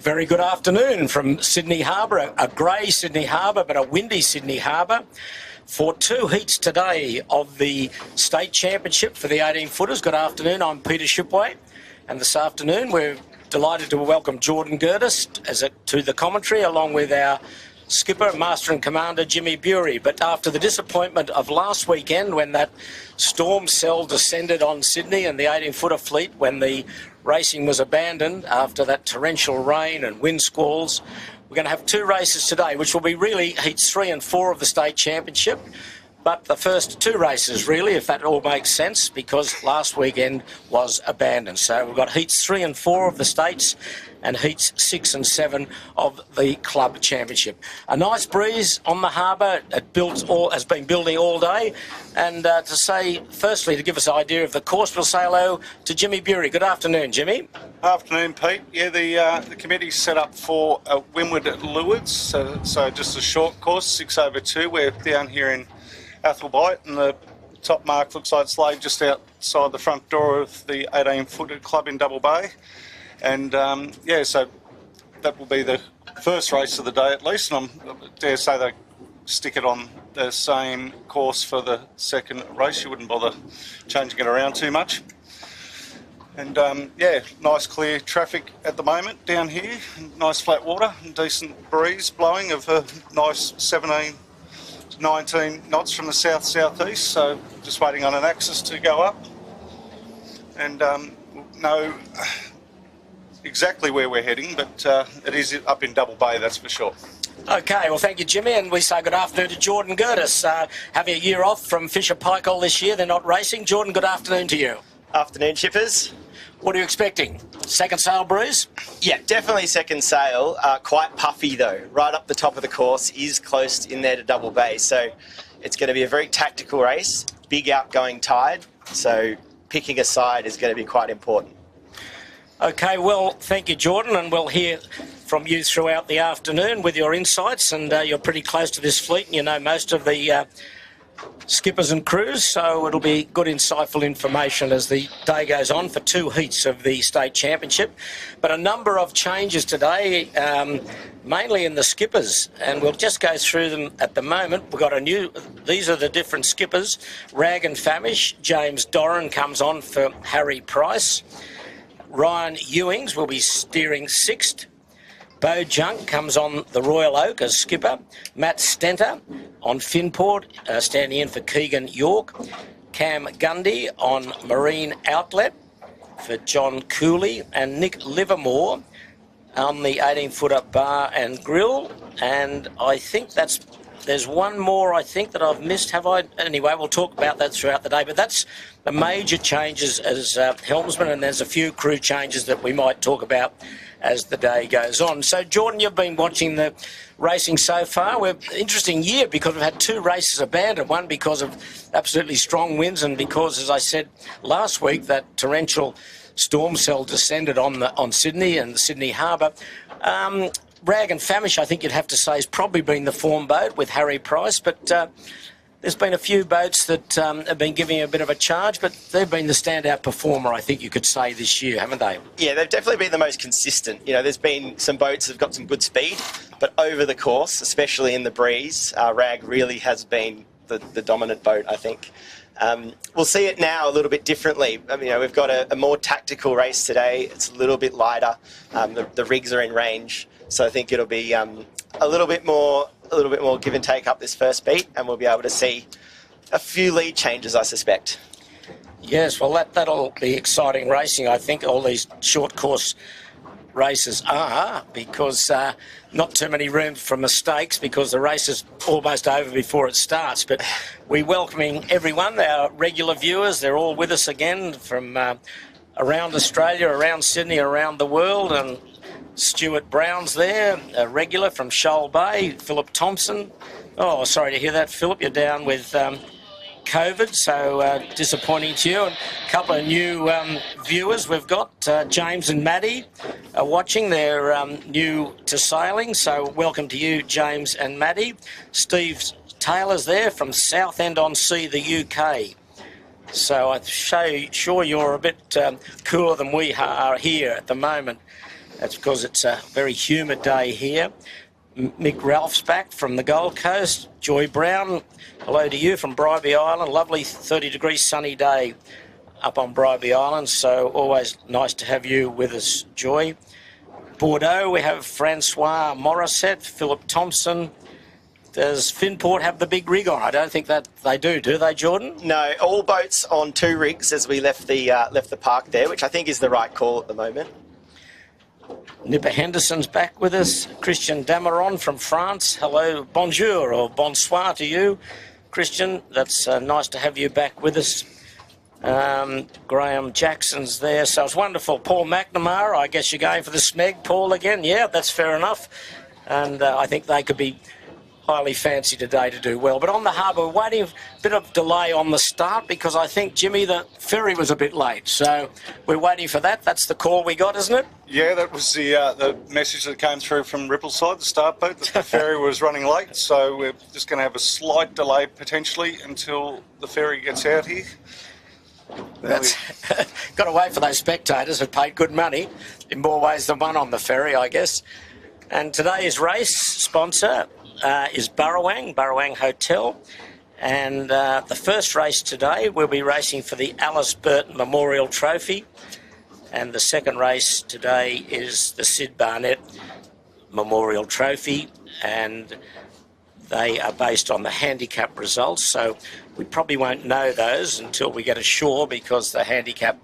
Very good afternoon from Sydney Harbour, a grey Sydney Harbour but a windy Sydney Harbour, for two heats today of the State Championship for the 18-footers. Good afternoon, I'm Peter Shipway, and this afternoon we're delighted to welcome Jordan Gertis to the commentary, along with our skipper, Master and Commander Jimmy Bury. But after the disappointment of last weekend when that storm cell descended on Sydney and the 18-footer fleet, when the racing was abandoned after that torrential rain and wind squalls, we're going to have two races today, which will be really heats 3 and 4 of the State Championship. But the first two races, really, if that all makes sense, because last weekend was abandoned. So we've got heats 3 and 4 of the States and heats 6 and 7 of the Club Championship. A nice breeze on the harbour. It has been building all day. And to say, firstly, to give us an idea of the course, we'll say hello to Jimmy Bury. Good afternoon, Jimmy. Afternoon, Pete. Yeah, the committee's set up for windward at Lewards, so just a short course, 6/2. We're down here in Athelbyte, and the top mark looks like it's laid just outside the front door of the 18-footer club in Double Bay. And yeah, so that will be the first race of the day at least, and I dare say they stick it on the same course for the second race. You wouldn't bother changing it around too much. And yeah, nice clear traffic at the moment down here, nice flat water and decent breeze blowing of a nice 17 19 knots from the south-southeast, so just waiting on an axis to go up, and know exactly where we're heading, but it is up in Double Bay, that's for sure. Okay, well, thank you, Jimmy, and we say good afternoon to Jordan Gertis. Having a year off from Fisher Paykel this year, they're not racing. Jordan, good afternoon to you. Afternoon, shippers. What are you expecting? Second sail breeze? Yeah, definitely second sail. Quite puffy though. Right up the top of the course is close in there to Double Bay, so it's going to be a very tactical race. Big outgoing tide, so picking a side is going to be quite important. Okay, well, thank you, Jordan, and we'll hear from you throughout the afternoon with your insights, and you're pretty close to this fleet and you know most of the skippers and crews, so it'll be good, insightful information as the day goes on for two heats of the State Championship. But a number of changes today, mainly in the skippers, and we'll just go through them at the moment. We've got these are the different skippers. Rag and Famish, James Doran comes on for Harry Price. Ryan Ewings will be steering sixth. Bo Junk comes on the Royal Oak as skipper. Matt Stenter on Finport, standing in for Keegan York. Cam Gundy on Marine Outlet for John Cooley. And Nick Livermore on the 18-footer Bar and Grill. And I think there's one more I think that I've missed, have I? Anyway, we'll talk about that throughout the day. But that's the major changes as helmsman, and there's a few crew changes that we might talk about as the day goes on. So, Jordan, you've been watching the racing so far. Interesting year because we've had two races abandoned, one because of absolutely strong winds and because, as I said last week, that torrential storm cell descended on Sydney and the Sydney Harbour. Rag and Famish, I think you'd have to say, has probably been the form boat with Harry Price, but there's been a few boats that have been giving a bit of a charge, but they've been the standout performer, I think you could say, this year, haven't they? Yeah, they've definitely been the most consistent. You know, there's been some boats that have got some good speed, but over the course, especially in the breeze, Rag really has been the dominant boat, I think. We'll see it now a little bit differently. I mean, we've got a more tactical race today. It's a little bit lighter. The rigs are in range, so I think it'll be a little bit more give and take up this first beat, and we'll be able to see a few lead changes, I suspect. Yes, well, that'll be exciting racing. I think all these short course races are, because not too many room for mistakes, because the race is almost over before it starts. But we're welcoming everyone, our regular viewers. They're all with us again from around Australia, around Sydney, around the world, and Stuart Brown's there, a regular from Shoal Bay. Philip Thompson. Oh, sorry to hear that, Philip. You're down with COVID, so disappointing to you. And a couple of new viewers we've got. James and Maddie are watching. They're new to sailing, so welcome to you, James and Maddie. Steve Taylor's there from Southend-on-Sea, the UK. So I'm sure you're a bit cooler than we are here at the moment. That's because it's a very humid day here. Mick Ralph's back from the Gold Coast. Joy Brown, hello to you from Bribie Island. Lovely 30-degree sunny day up on Bribie Island, so always nice to have you with us, Joy. Bordeaux, we have Francois Morissette, Philip Thompson. Does Finport have the big rig on? I don't think that they do they, Jordan? No, all boats on 2 rigs as we left the park there, which I think is the right call at the moment. Nipper Henderson's back with us. Christian Dameron from France. Hello, bonjour or bonsoir to you, Christian. That's nice to have you back with us. Graham Jackson's there, so it's wonderful. Paul McNamara, I guess you're going for the Smeg, Paul, again? Yeah, that's fair enough. And I think they could be highly fancy today to do well. But on the harbour, we're waiting, a bit of delay on the start because I think, Jimmy, the ferry was a bit late. So we're waiting for that. That's the call we got, isn't it? Yeah, that was the message that came through from Rippleside, the start boat, that the ferry was running late. So we're just going to have a slight delay potentially until the ferry gets out here. That's got to wait for those spectators who paid good money in more ways than one on the ferry, I guess. And today's race sponsor is Burrawang Hotel. And the first race today, we'll be racing for the Alice Burton Memorial Trophy. And the second race today is the Sid Barnett Memorial Trophy. And they are based on the handicap results. So we probably won't know those until we get ashore because the handicap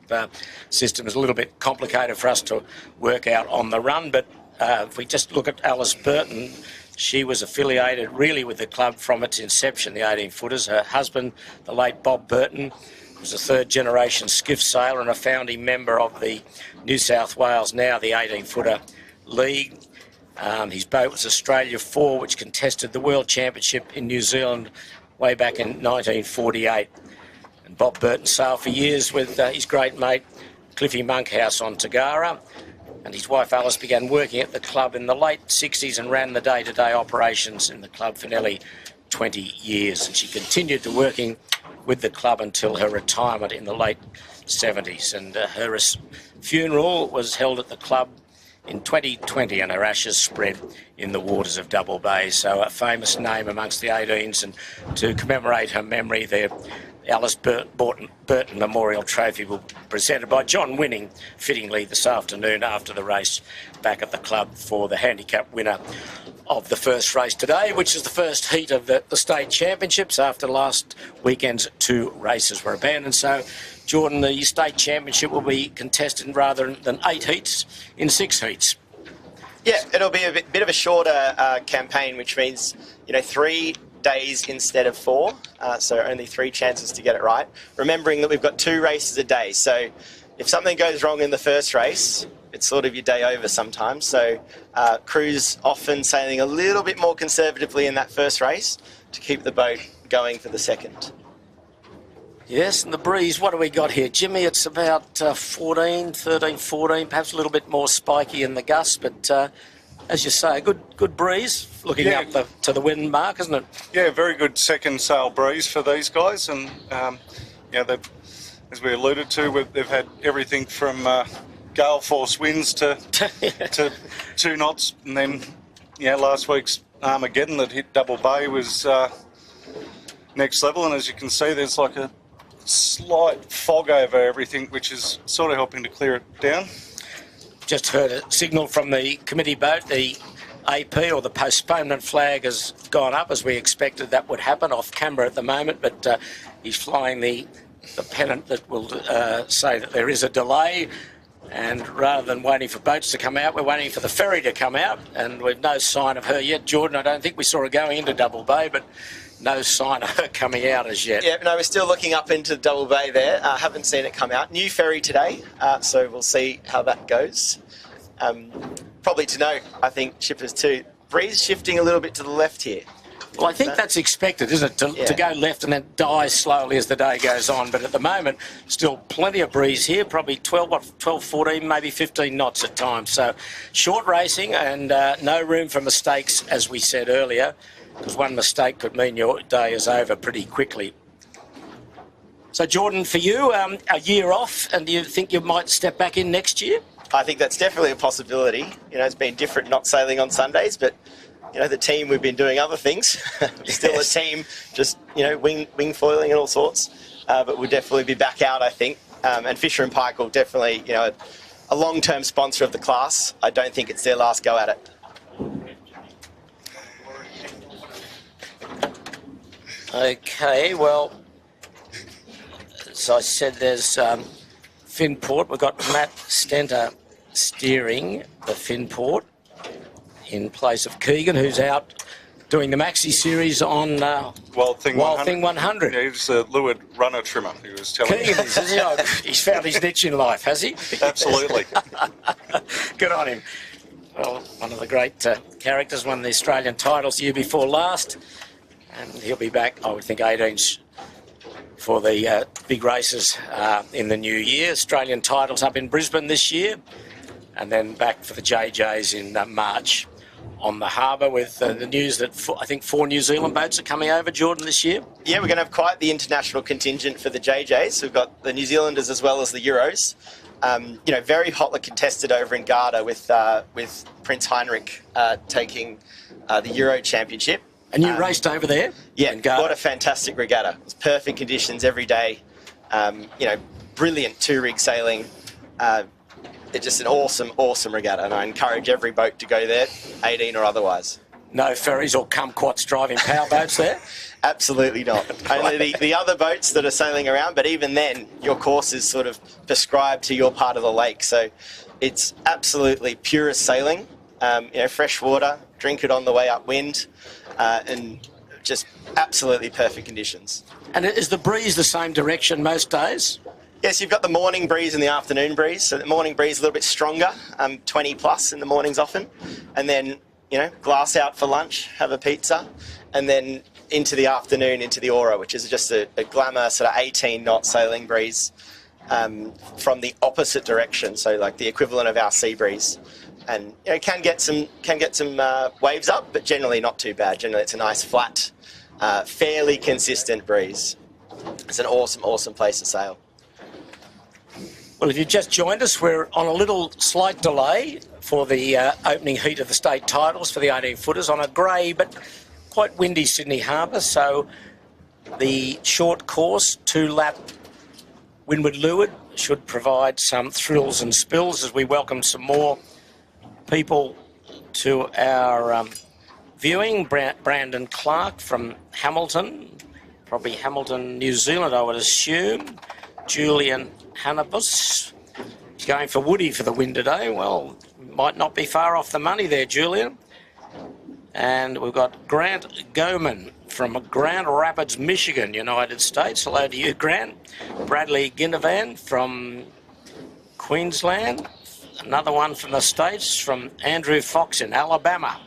system is a little bit complicated for us to work out on the run. But if we just look at Alice Burton, she was affiliated really with the club from its inception, the 18-footers. Her husband, the late Bob Burton, was a third-generation skiff sailor and a founding member of the New South Wales, now the 18-footer League. His boat was Australia 4, which contested the World Championship in New Zealand way back in 1948. And Bob Burton sailed for years with his great mate Cliffy Monkhouse on Tagara. And his wife Alice began working at the club in the late 60s and ran the day-to-day operations in the club for nearly 20 years. And she continued to working with the club until her retirement in the late 70s. And her funeral was held at the club in 2020 and her ashes spread in the waters of Double Bay. So a famous name amongst the 18s, and to commemorate her memory, the Alice Burton Memorial Trophy will be presented by John Winning, fittingly this afternoon after the race back at the club for the handicap winner of the first race today, which is the first heat of the state championships after last weekend's 2 races were abandoned. So, Jordan, the state championship will be contested rather than 8 heats in 6 heats. Yeah, it'll be a bit of a shorter campaign, which means 3 days instead of 4, so only 3 chances to get it right. Remembering that we've got 2 races a day, so if something goes wrong in the first race, it's sort of your day over sometimes. So crews often sailing a little bit more conservatively in that first race to keep the boat going for the second. Yes, and the breeze, what do we got here? Jimmy, it's about 13, 14, perhaps a little bit more spiky in the gusts, but as you say, a good breeze looking up to the wind mark, isn't it? Yeah, very good second sail breeze for these guys. And, they've, as we alluded to, they've had everything from gale force winds to 2 knots. And then, last week's Armageddon that hit Double Bay was next level. And as you can see, there's like a slight fog over everything, which is sort of helping to clear it down. Just heard a signal from the committee boat. The AP, or the postponement flag, has gone up as we expected that would happen off camera at the moment, but he's flying the pennant that will say that there is a delay. And rather than waiting for boats to come out, we're waiting for the ferry to come out, and we've no sign of her yet. Jordan, I don't think we saw her going into Double Bay, but no sign of her coming out as yet. Yeah, no, we're still looking up into Double Bay there. Haven't seen it come out. New ferry today, so we'll see how that goes. Probably to note, I think, shippers too, breeze shifting a little bit to the left here. Well, I think that's expected, isn't it, to go left and then die slowly as the day goes on. But at the moment, still plenty of breeze here, probably 12, 14, maybe 15 knots at times. So short racing and no room for mistakes, as we said earlier, because one mistake could mean your day is over pretty quickly. So, Jordan, for you, a year off, and do you think you might step back in next year? I think that's definitely a possibility. You know, it's been different not sailing on Sundays, but you know, the team, we've been doing other things. Still a team, just, you know, wing foiling and all sorts. But we'll definitely be back out, I think. And Fisher and Pike will definitely, you know, a long-term sponsor of the class. I don't think it's their last go at it. Okay, well, as I said, there's Finport. We've got Matt Stenter steering the Finport in place of Keegan, who's out doing the Maxi Series on Wild Thing 100. Yeah, he's a leeward runner trimmer, he was telling me. Keegan is, isn't he? Oh, he's found his niche in life, has he? Absolutely. Good on him. Well, one of the great characters, won the Australian titles the year before last. And he'll be back, I would think, 18s for the big races in the new year. Australian titles up in Brisbane this year. And then back for the JJs in March on the harbour with the news that I think 4 New Zealand boats are coming over, Jordan, this year. Yeah, we're going to have quite the international contingent for the JJs. We've got the New Zealanders as well as the Euros. You know, very hotly contested over in Garda with Prince Heinrich taking the Euro Championship. And you raced over there? Yeah, what a fantastic regatta. It was perfect conditions every day. You know, brilliant 2-rig sailing. It's just an awesome regatta, and I encourage every boat to go there, 18 or otherwise. No ferries or kumquats driving power boats there? Absolutely not. Only the other boats that are sailing around, but even then, your course is sort of prescribed to your part of the lake. So it's absolutely purest sailing. You know, fresh water, drink it on the way upwind, and just absolutely perfect conditions. And is the breeze the same direction most days? Yes, you've got the morning breeze and the afternoon breeze. So the morning breeze is a little bit stronger, 20 plus in the mornings often. And then, you know, glass out for lunch, have a pizza, and then into the afternoon, into the aura, which is just a glamour sort of 18-knot sailing breeze from the opposite direction. So like the equivalent of our sea breeze. And you know, can get some waves up, but generally not too bad. Generally, it's a nice flat, fairly consistent breeze. It's an awesome place to sail. Well, if you've just joined us, we're on a little slight delay for the opening heat of the state titles for the 18-footers on a grey but quite windy Sydney Harbour. So the short course, 2-lap windward leeward, should provide some thrills and spills as we welcome some more people to our viewing. Brandon Clark from Hamilton, probably Hamilton, New Zealand, I would assume. Julian Hannibus going for Woody for the win today. Well, might not be far off the money there, Julian. And we've got Grant Goman from Grand Rapids, Michigan, United States. Hello to you, Grant. Bradley Ginnivan from Queensland. Another one from the States, from Andrew Fox in Alabama.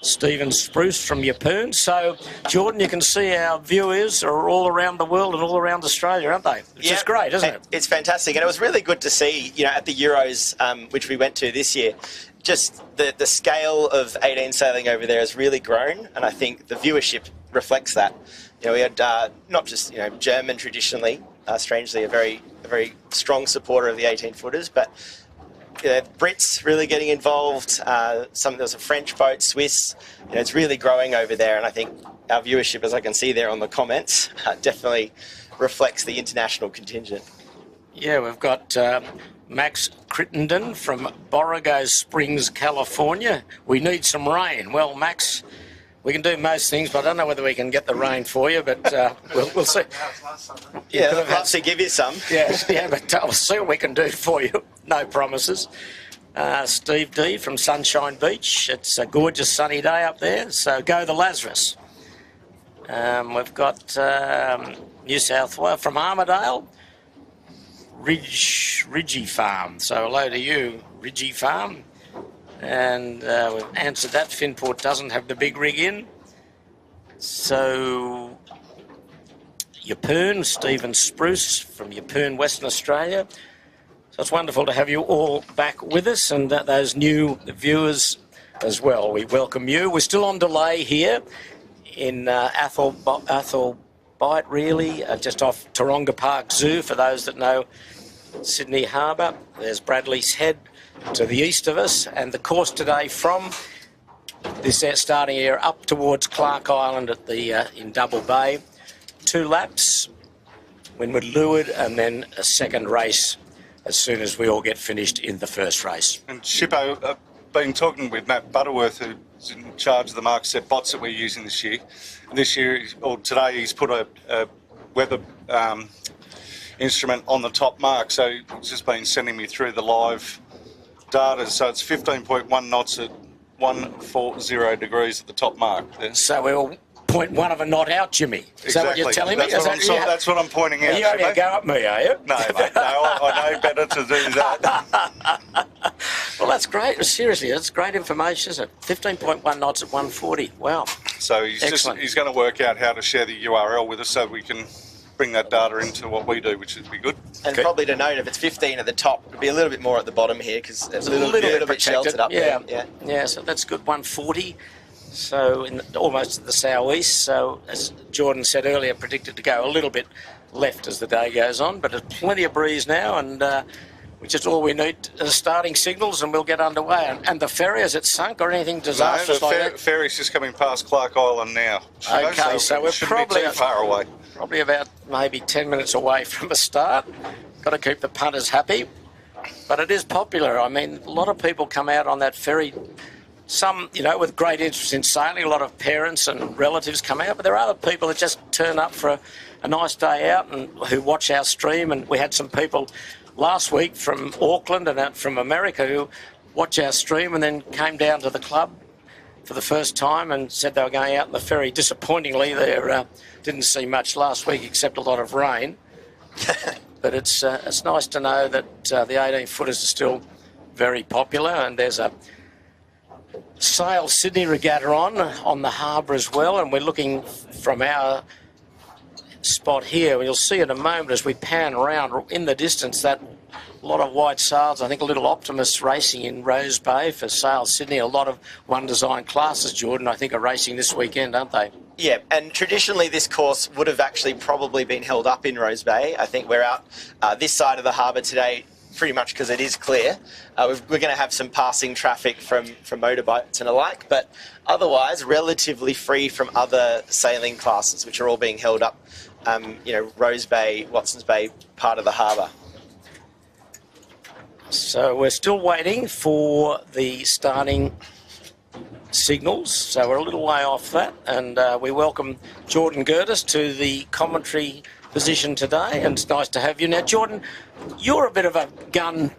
Stephen Spruce from Yeppoon. So, Jordan, you can see our viewers are all around the world and all around Australia, aren't they? Which is great, isn't it? It's fantastic. And it was really good to see, you know, at the Euros, which we went to this year, just the scale of 18 sailing over there has really grown. And I think the viewership reflects that. You know, we had not just, you know, German traditionally, strangely, a very strong supporter of the 18-footers, but Brits really getting involved. There was a French boat, Swiss. You know, it's really growing over there, and I think our viewership, as I can see there on the comments, definitely reflects the international contingent. Yeah, we've got Max Crittenden from Borrego Springs, California. We need some rain. Well, Max, we can do most things, but I don't know whether we can get the rain for you, but we'll see. Yeah, I'd love to give you some. Yeah, but we'll see what we can do for you. No promises. Steve D from Sunshine Beach. It's a gorgeous sunny day up there, so go the Lazarus. We've got New South Wales from Armidale, Ridgie Farm. So hello to you, Ridgie Farm. And we've answered that. Finport doesn't have the big rig in. So Yeppoon, Stephen Spruce from Yeppoon, Western Australia. So it's wonderful to have you all back with us, and those new viewers as well. We welcome you. We're still on delay here in Athelbite, really, just off Taronga Park Zoo, for those that know Sydney Harbour. There's Bradley's Head to the east of us, and the course today from this starting area up towards Clark Island at the in Double Bay. 2 laps, Windward Leeward, and then a second race as soon as we all get finished in the first race. And Shippo, I've been talking with Matt Butterworth, who's in charge of the mark set bots that we're using this year. And this year, or today, he's put a weather instrument on the top mark. So he's just been sending me through the live data. So it's 15.1 knots at 140 degrees at the top mark there. So we'll point 1 of a knot out, Jimmy. Is that what you're telling me? That's what I'm pointing out. Are you having a go at me, are you? No, mate, no, I know better to do that. Well, that's great. Seriously, that's great information, isn't it? 15.1 knots at 140. Wow. So he's going to work out how to share the URL with us so we can bring that data into what we do, which would be good. And probably to note, if it's 15 at the top, it'll be a little bit more at the bottom here because it's a little bit sheltered up there. Yeah, so that's good. 140. So almost to the southeast. So as Jordan said earlier, predicted to go a little bit left as the day goes on, but there's plenty of breeze now, and all we need is starting signals, and we'll get underway. And the ferry, has it sunk or anything disastrous like that? The ferry's just coming past Clark Island now. Okay, so we're probably be too far away. Probably about maybe 10 minutes away from a start. Got to keep the punters happy, but it is popular. I mean, a lot of people come out on that ferry. Some, with great interest in sailing, a lot of parents and relatives come out, but there are other people that just turn up for a nice day out and who watch our stream. And we had some people last week from Auckland and out from America who watch our stream and then came down to the club for the first time and said they were going out in the ferry. Disappointingly, they didn't see much last week except a lot of rain. But it's nice to know that the 18-footers are still popular, and there's a Sail Sydney regatta on the harbour as well, and we're looking from our spot here. You'll see in a moment as we pan around in the distance that a lot of white sails. I think a little Optimus racing in Rose Bay for Sail Sydney. A lot of one design classes, Jordan, I think are racing this weekend, aren't they? Yeah, and traditionally this course would have actually probably been held up in Rose Bay. I think we're out this side of the harbour today pretty much because it is clear. We're going to have some passing traffic from motorboats and alike, but otherwise relatively free from other sailing classes, which are all being held up, Rose Bay, Watson's Bay, part of the harbour. So we're still waiting for the starting signals, so we're a little way off that, and we welcome Jordan Gertis to the commentary position today, and it's nice to have you. Now, Jordan, you're a bit of a gun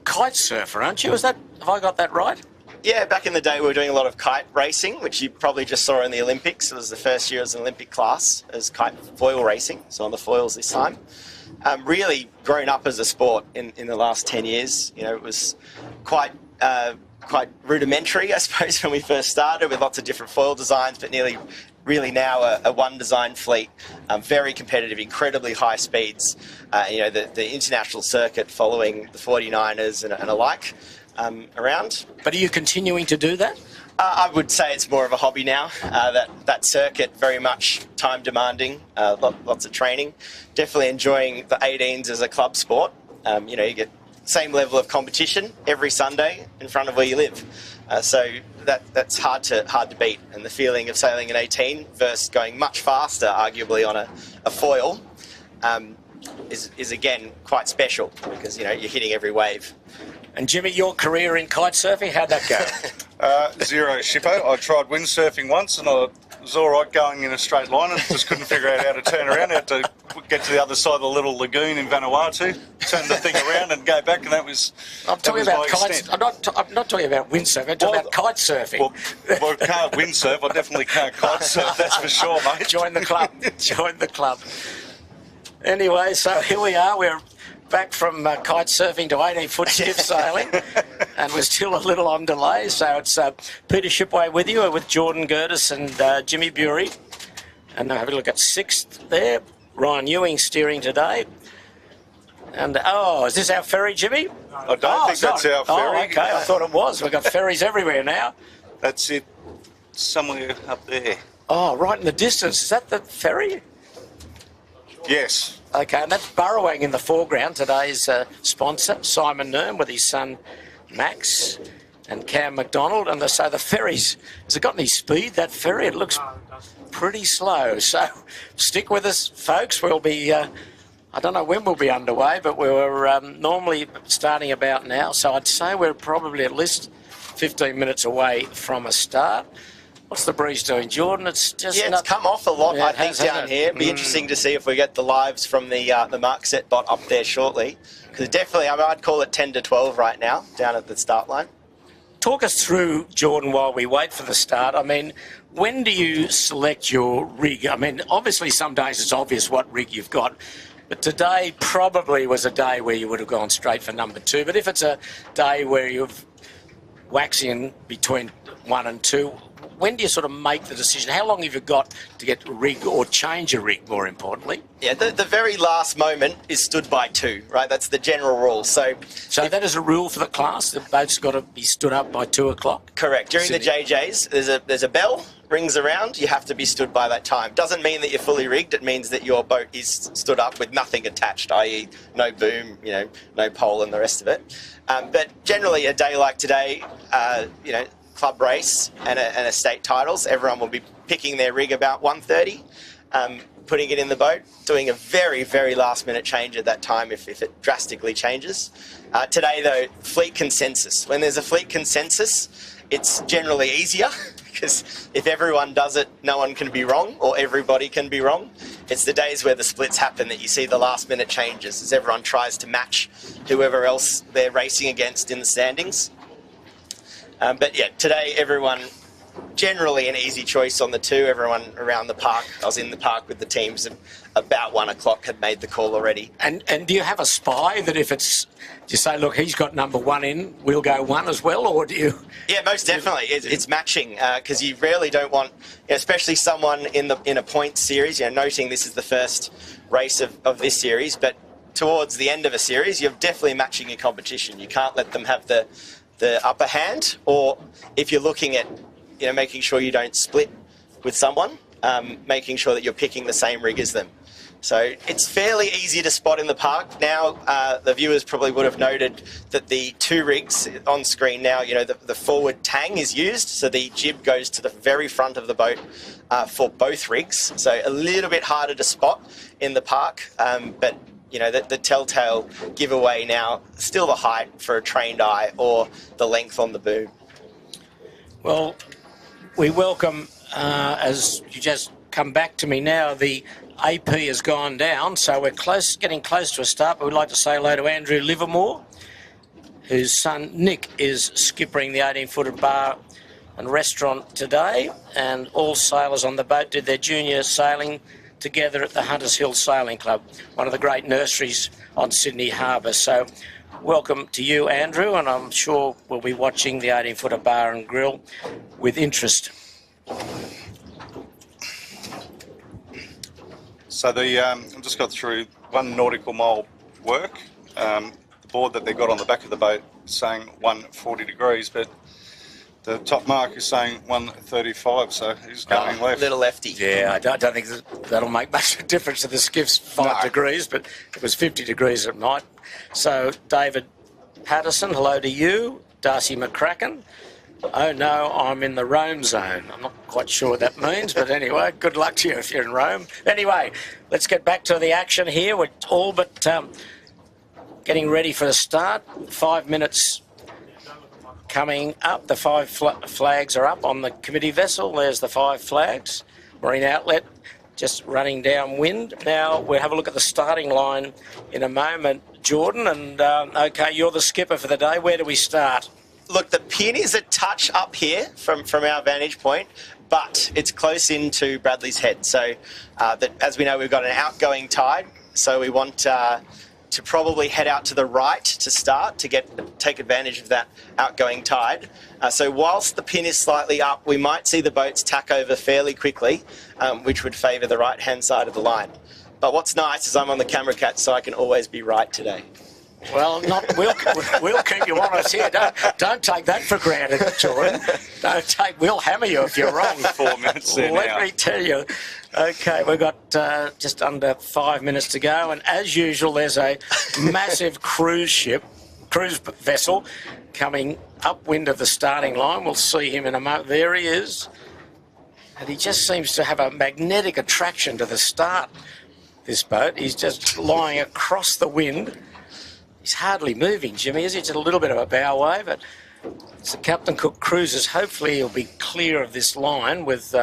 kite surfer, aren't you? Have I got that right? Yeah, back in the day we were doing a lot of kite racing, which you probably just saw in the Olympics. It was the first year as an Olympic class as kite foil racing, so on the foils this time. Really grown up as a sport in the last 10 years. It was quite rudimentary, I suppose, when we first started, with lots of different foil designs, but really now a one design fleet, very competitive, incredibly high speeds. The international circuit following the 49ers and alike around. But are you continuing to do that? I would say it's more of a hobby now. That circuit, very much time demanding, lots of training. Definitely enjoying the 18s as a club sport. You get same level of competition every Sunday in front of where you live. So that's hard to beat. And the feeling of sailing an 18 versus going much faster, arguably on a foil, is again quite special because you're hitting every wave. And Jimmy, your career in kite surfing, how'd that go? Zero, Shippo. I tried windsurfing once and I was all right going in a straight line and just couldn't figure out how to turn around. I had to get to the other side of the little lagoon in Vanuatu, turn the thing around and go back, and that was I'm talking about kites. I'm not talking about windsurfing. I'm talking about kite surfing. Well, I can't windsurf. I definitely can't kite surf, that's for sure, mate. Join the club. Join the club. Anyway, so here we are. We're back from kite surfing to 18-foot skiff sailing, and we're still a little on delay. So it's Peter Shipway with you, with Jordan Gertis and Jimmy Bury. And have a look at 6th there. Ryan Ewing steering today. And, is this our ferry, Jimmy? I don't think that's our ferry. Oh, okay. I thought it was. We've got ferries everywhere now. That's it. Somewhere up there. Oh, right in the distance. Is that the ferry? Yes. Okay, and that's Burrowing in the foreground. Today's sponsor, Simon Nern, with his son Max and Cam McDonald. And so the ferries, has it got any speed, that ferry? It looks pretty slow. So stick with us, folks. We'll be, I don't know when we'll be underway, but we were normally starting about now. So I'd say we're probably at least 15 minutes away from a start. What's the breeze doing, Jordan? It's just it's come off a lot, Yeah, I it think, has, down hasn't it? here. It'd be interesting to see if we get the lives from the Mark Set bot up there shortly. Because definitely, I mean, I'd call it 10 to 12 right now, down at the start line. Talk us through, Jordan, while we wait for the start. I mean, when do you select your rig? I mean, obviously some days it's obvious what rig you've got, but today probably was a day where you would have gone straight for number 2. But if it's a day where you're waxing between 1 and 2, when do you sort of make the decision? How long have you got to get a rig or change a rig, more importantly? Yeah, the very last moment is stood by 2, right? That's the general rule. So that is a rule for the class? The boat's got to be stood up by 2 o'clock? Correct. During the JJs, there's a bell, rings around, you have to be stood by that time. Doesn't mean that you're fully rigged, it means that your boat is stood up with nothing attached, i.e. no boom, no pole and the rest of it. But generally a day like today, club race and a state titles, everyone will be picking their rig about 1:30, putting it in the boat, doing a very, very last minute change at that time if it drastically changes. Today though, fleet consensus. When there's a fleet consensus, it's generally easier because if everyone does it, no one can be wrong or everybody can be wrong. It's the days where the splits happen that you see the last minute changes as everyone tries to match whoever else they're racing against in the standings. But yeah, today everyone, generally an easy choice on the 2. Everyone around the park, I was in the park with the teams and about 1 o'clock had made the call already. And do you have a spy that if it's, do you say, look, he's got number 1 in, we'll go 1 as well, or do you? Yeah, most definitely. It's matching because you rarely don't want, especially someone in a points series, noting this is the first race of this series, but towards the end of a series, you're definitely matching your competition. You can't let them have the upper hand, or if you're looking at making sure you don't split with someone, making sure that you're picking the same rig as them. So it's fairly easy to spot in the park now. The viewers probably would have noted that the 2 rigs on screen now, the forward tang is used, so the jib goes to the very front of the boat for both rigs, so a little bit harder to spot in the park, but the telltale giveaway now, still the height for a trained eye or the length on the boom. Well, we welcome, as you just come back to me now, the AP has gone down, so we're getting close to a start, but we'd like to say hello to Andrew Livermore, whose son Nick is skippering the 18-footed bar and restaurant today, and all sailors on the boat did their junior sailing together at the Hunters Hill Sailing Club, one of the great nurseries on Sydney Harbour. So welcome to you, Andrew, and I'm sure we'll be watching the 18-footer bar and grill with interest. So I've just got through 1 nautical mile work. The board that they got on the back of the boat is saying 140 degrees, but the top mark is saying 135, so he's going left. Little lefty. Yeah, I don't think that'll make much difference to the skiff's 5 degrees, but it was 50 degrees at night. So, David Patterson, hello to you. Darcy McCracken. Oh no, I'm in the Rome zone. I'm not quite sure what that means, but anyway, good luck to you if you're in Rome. Anyway, let's get back to the action here. We're all but getting ready for the start. 5 minutes coming up. The 5 flags are up on the committee vessel. There's the 5 flags. Marine Outlet just running downwind. Now we'll have a look at the starting line in a moment, Jordan. And okay, you're the skipper for the day. Where do we start? Look, the pin is a touch up here from our vantage point, but it's close into Bradley's head. So as we know, we've got an outgoing tide, so we want to probably head out to the right to start to take advantage of that outgoing tide. So whilst the pin is slightly up, we might see the boats tack over fairly quickly, which would favour the right-hand side of the line. But what's nice is I'm on the camera cat, so I can always be right today. Well, not we'll keep you honest here. Don't take that for granted, Jordan. We'll hammer you if you're wrong. 4 minutes there Let now. me tell you. Okay, we've got just under 5 minutes to go, and as usual, there's a massive cruise vessel coming upwind of the starting line. We'll see him in a moment. There he is, and he just seems to have a magnetic attraction to the start. This boat, he's just lying across the wind. He's hardly moving, Jimmy, is he? It's a little bit of a bow wave, but it's the Captain Cook Cruises. Hopefully he'll be clear of this line with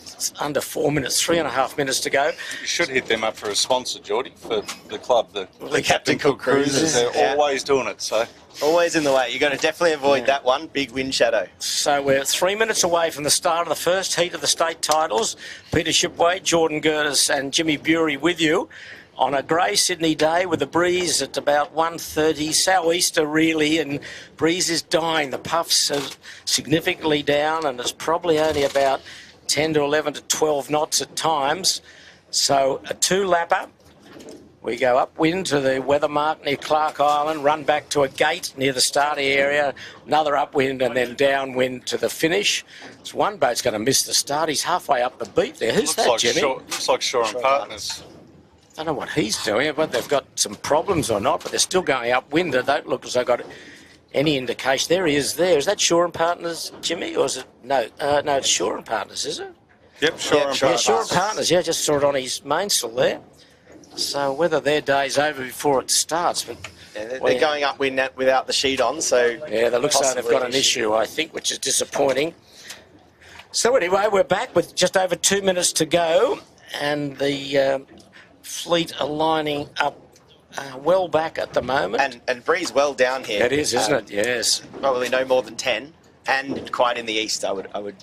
it's under 4 minutes, 3.5 minutes to go. You should hit them up for a sponsor, Geordie, for the club. The Captain Cook Cruises. They're always doing it, so. Always in the way. You've got to definitely avoid that one. Big wind shadow. So we're 3 minutes away from the start of the first heat of the state titles. Peter Shipway, Jordan Gertis and Jimmy Bury with you on a grey Sydney day with a breeze at about 1:30, sou'easter really, and breeze is dying. The puffs are significantly down and it's probably only about 10 to 11 to 12 knots at times. So a two-lapper. We go upwind to the weather mark near Clark Island, run back to a gate near the starting area, another upwind and then downwind to the finish. So one boat's going to miss the start. He's halfway up the beat there. Who's that, Jimmy? Looks like Shore and Partners. I don't know what he's doing, whether they've got some problems or not, but they're still going upwind. They don't look as though they've got any indication. There he is there. Is that Shore and Partners, Jimmy, or is it? No, no, it's Shore and Partners, is it? Yep, Shore and Partners. Yeah, Shore and Partners. Yeah, just saw it on his mainsail there. So whether their day's over before it starts, but they're going upwind without the sheet on, so yeah, they look like they've got an issue, I think, which is disappointing. So anyway, we're back with just over 2 minutes to go, and the fleet are lining up well back at the moment. And breeze well down here. It is, isn't it? Yes. Probably no more than 10, and quite in the east, I would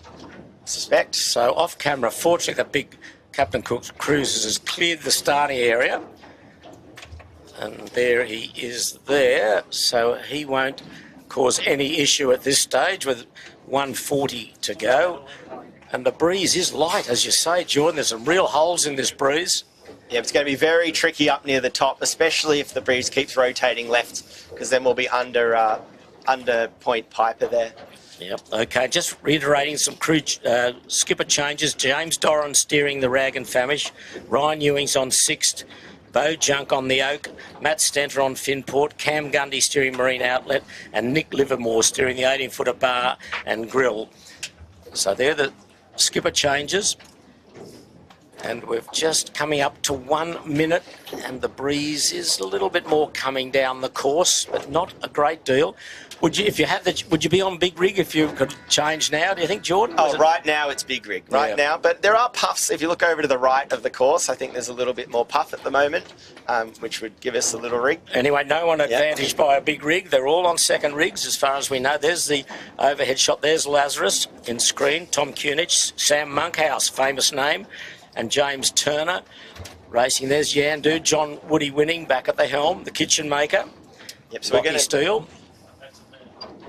suspect. So off camera, fortunately, the big Captain Cook's Cruises has cleared the starting area, and there he is there, so he won't cause any issue at this stage with 1:40 to go. And the breeze is light, as you say, Jordan. There's some real holes in this breeze. Yeah, it's going to be very tricky up near the top, especially if the breeze keeps rotating left, because then we'll be under Point Piper there. Yep. Okay, just reiterating some crew skipper changes. James Doran steering the Rag and Famish. Ryan Ewing's on sixth. Bo Junk on the Oak. Matt Stenter on Finport. Cam Gundy steering Marine Outlet. And Nick Livermore steering the 18-footer bar and grill. So they're the skipper changes. And we're just coming up to 1 minute, and the breeze is a little bit more coming down the course, but not a great deal. Would you, if you had the, would you be on big rig if you could change now? Do you think, Jordan? Oh, right now it's big rig. Right now, but there are puffs. If you look over to the right of the course, I think there's a little bit more puff at the moment, which would give us a little rig. Anyway, no one advantaged by a big rig. They're all on second rigs, as far as we know. There's the overhead shot. There's Lazarus in screen. Tom Kunich, Sam Monkhouse, famous name, and James Turner racing. There's Yandu, John Woody winning back at the helm, the kitchen maker. Yep, so Rocky Steele.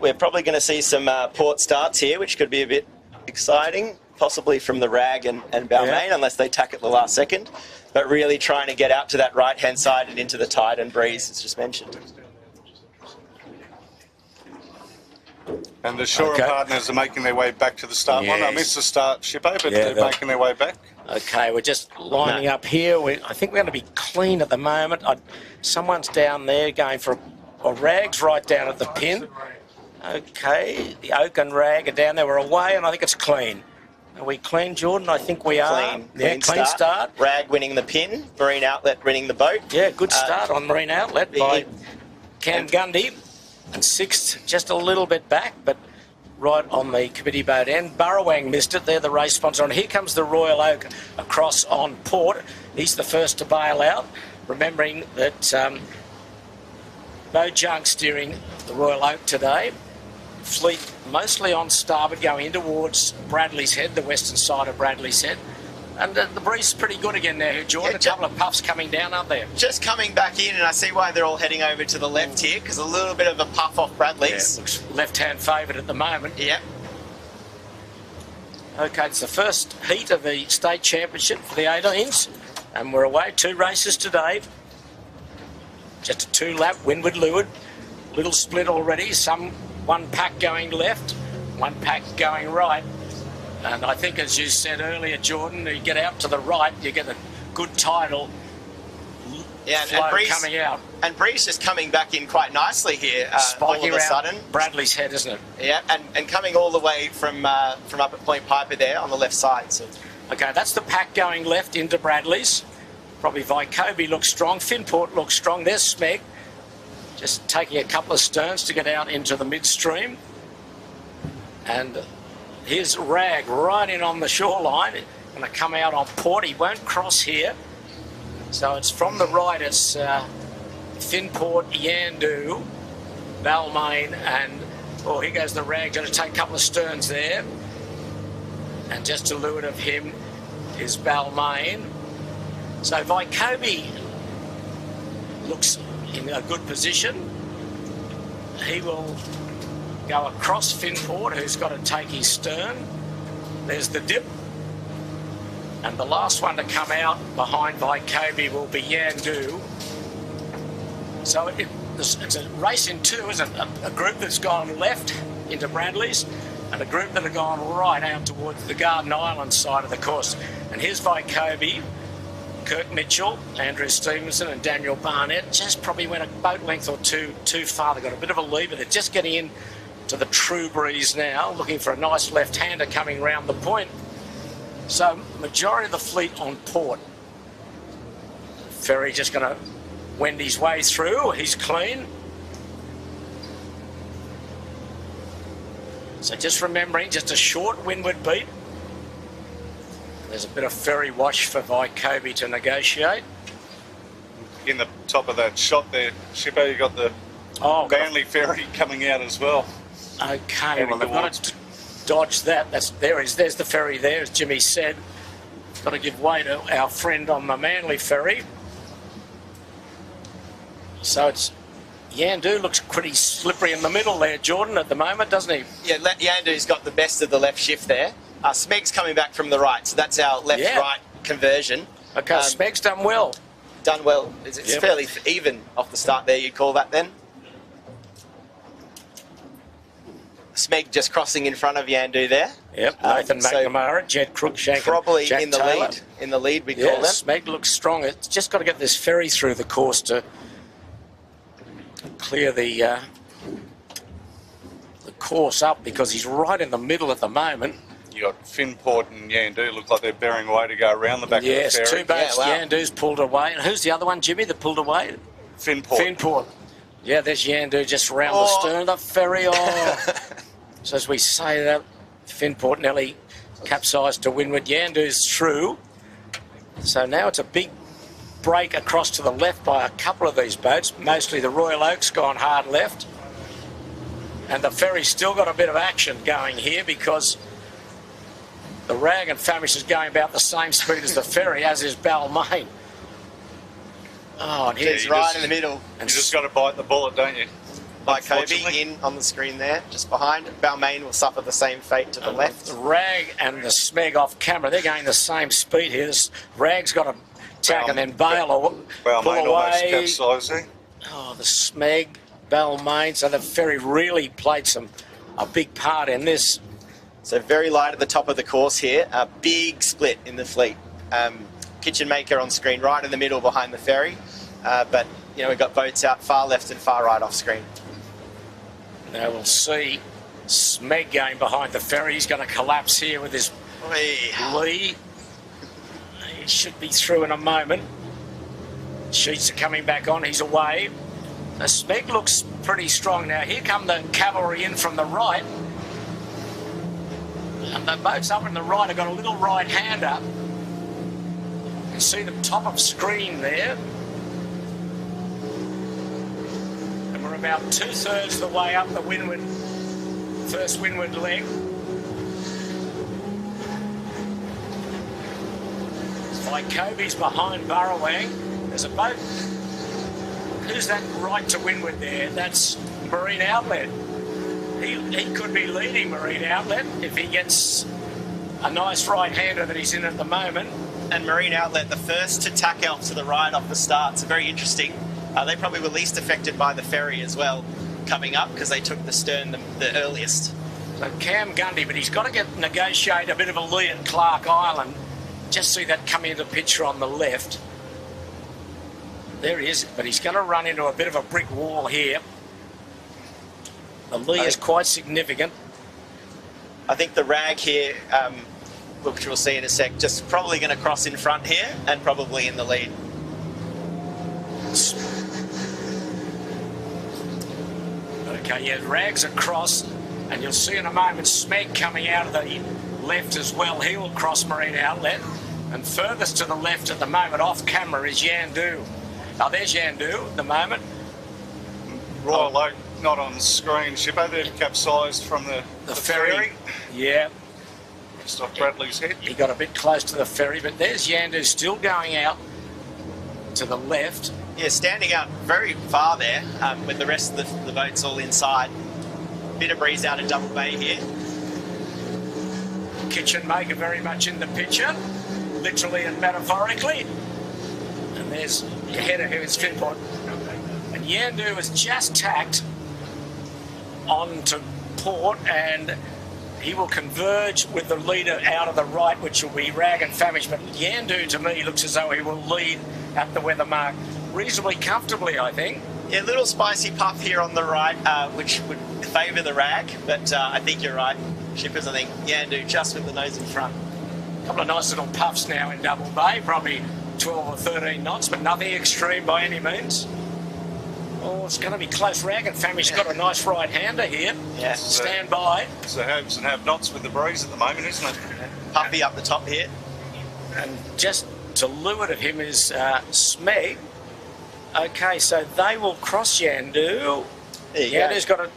We're probably going to see some port starts here, which could be a bit exciting, possibly from the Rag and Balmain, unless they tack at the last second. But really trying to get out to that right-hand side and into the tide and breeze, as just mentioned. And the Shore and Partners are making their way back to the start one. I missed the start, Shippo, but they're making their way back. Okay, we're just lining up here. I think we're going to be clean at the moment. Someone's down there going for a Rag's right down at the pin. Okay, the Oak and Rag are down there. We're away, and I think it's clean. Are we clean, Jordan? I think we are. Clean start. Rag winning the pin, Marine Outlet winning the boat. Yeah, good start on Marine Outlet by Cam Gundy. And sixth, just a little bit back, but right on the committee boat end. Burrowang missed it. They're the race sponsor. And here comes the Royal Oak across on port. He's the first to bail out, remembering that Bo Junk steering the Royal Oak today. Fleet mostly on starboard going in towards Bradley's Head, the western side of Bradley's Head. And the breeze is pretty good again there, Jordan. A couple of puffs coming down, aren't there? Just coming back in, and I see why they're all heading over to the left here, because a little bit of a puff off Bradley's. Yeah, looks left-hand favoured at the moment. Yep. Okay, it's the first heat of the state championship for the 18s, and we're away. 2 races today. Just a 2-lap, windward-leeward. Little split already. One pack going left, one pack going right. And I think, as you said earlier, Jordan, you get out to the right, you get a good tidal flow coming out. And Bree's just coming back in quite nicely here all of a sudden. Bradley's head, isn't it? Yeah, and coming all the way from up at Point Piper there on the left side. So. Okay, that's the pack going left into Bradley's. Probably Vycobi looks strong. Finport looks strong. There's Smeg. Just taking a couple of sterns to get out into the midstream. And here's Rag right in on the shoreline. Going to come out on port. He won't cross here. So it's from the right. It's Finport, Yandu, Balmain, and here goes the Rag. Going to take a couple of sterns there. And just to leeward of him is Balmain. So Vycobi looks in a good position. He will go across Finport, who's got to take his stern. There's the dip. And the last one to come out behind Vycobi will be Yandu. So it's a race in two, isn't it? A group that's gone left into Bradley's and a group that have gone right out towards the Garden Island side of the course. And here's Vycobi, Kirk Mitchell, Andrew Stevenson and Daniel Barnett. Just probably went a boat length or two too far. They've got a bit of a lever. They're just getting in to the true breeze now, looking for a nice left-hander coming round the point. So majority of the fleet on port. Ferry just going to wend his way through. He's clean. So just remembering, just a short windward beat. There's a bit of ferry wash for Vycobi to negotiate. In the top of that shot there, Shippo, you got the Manly ferry coming out as well. Okay, well, they've got to dodge that. There's the ferry there, as Jimmy said. Got to give way to our friend on the Manly ferry. So it's Yandu looks pretty slippery in the middle there, Jordan, at the moment, doesn't he? Yeah, Yandu's got the best of the left shift there. Smeg's coming back from the right, so that's our left-right conversion. Okay, Smeg's done well. Done well. It's fairly even off the start there, you'd call that then. Smeg just crossing in front of Yandu there. Yep, Nathan McNamara, Jed Cruikshank, probably Jack in the Taylor. lead. In the lead, we call them. Smeg looks strong. It's just got to get this ferry through the course to clear the course up, because he's right in the middle at the moment. You got Finport and Yandu look like they're bearing away to go around the back of the ferry. Yes, two boats. Yandu's pulled away. And who's the other one, Jimmy, that pulled away? Finport. Finport. Yeah, there's Yandu just round the stern of the ferry. So as we say that, Finport nearly capsized to windward. Yandu's through. So now it's a big break across to the left by a couple of these boats. Mostly the Royal Oak's gone hard left. And the ferry's still got a bit of action going here, because the Rag and Famish is going about the same speed as the ferry, as is Balmain. And he's right in the middle. And you just got to bite the bullet, don't you? Vycobi in on the screen there, just behind. Balmain will suffer the same fate to the left. The Rag and the Smeg off camera, they're going the same speed here. This Rag's got to tack and then bail or pull away. Capsizing. The Smeg, Balmain, so the ferry really played a big part in this. So very light at the top of the course here. A big split in the fleet. Kitchen Maker on screen right in the middle behind the ferry. But, we've got boats out far left and far right off screen. Now we'll see Smeg going behind the ferry. He's going to collapse here with his lee. He should be through in a moment. Sheets are coming back on. He's away. The Smeg looks pretty strong now. Here come the cavalry in from the right. And the boats up in the right have got a little right-hander. You can see the top of screen there. And we're about 2/3 the way up the first windward leg. Vycobi's behind Burrawang. There's a boat. Who's that right to windward there? That's Marine Outlet. He could be leading Marine Outlet if he gets a nice right-hander that he's in at the moment. And Marine Outlet, the first to tack out to the right off the start. So very interesting. They probably were least affected by the ferry as well coming up because they took the stern the earliest. So Cam Gundy, but he's got to negotiate a bit of a lead at Clark Island. Just see that coming into the picture on the left. There he is, but he's going to run into a bit of a brick wall here. The lead is quite significant. I think the rag here, which we'll see in a sec, just probably going to cross in front here and probably in the lead. Okay, yeah, rag's across, and you'll see in a moment Smeg coming out of the left as well. He will cross Marine Outlet, and furthest to the left at the moment, off camera, is Yandu. Oh, there's Yandu at the moment. Royal Oak not on screen, Shippo. They've capsized from the ferry. Yeah. Just off Bradley's head. He got a bit close to the ferry, but there's Yandu still going out to the left. Yeah, standing out very far there with the rest of the boats all inside. Bit of breeze out of Double Bay here. Kitchen Maker very much in the picture, literally and metaphorically. And there's your header here in Stringport. And Yandu has just tacked onto port, and he will converge with the leader out of the right, which will be Rag and Famish. But Yandu, to me, looks as though he will lead at the weather mark reasonably comfortably, I think. Yeah, little spicy puff here on the right, which would favour the Rag, but I think you're right, Shippers. I think Yandu just with the nose in front. A couple of nice little puffs now in Double Bay, probably 12 or 13 knots, but nothing extreme by any means. Oh, it's going to be close. Rag and Famish's got a nice right-hander here. Yeah. Stand by. So haves and have-nots with the breeze at the moment, isn't it? Puffy up the top here. And just to leeward of him is Smeg. Okay, so they will cross Yandu. Yandu's got to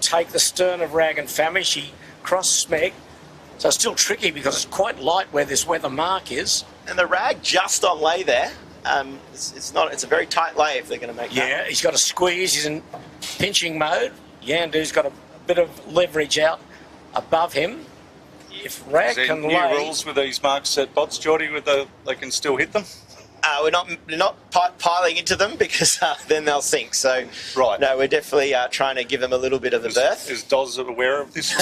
take the stern of Rag and Famish. He crossed Smeg. So it's still tricky because it's quite light where this weather mark is. And the Rag just on lay there. It's a very tight lay if they're going to make that. Yeah, he's got to squeeze. He's in pinching mode. Yandu's got a bit of leverage out above him. If Rag can new lay... rules with these marks at bots, Geordie, they can still hit them? We're not piling into them because then they'll sink. So, right. No, we're definitely trying to give them a little bit of a berth. Is Doz aware of this?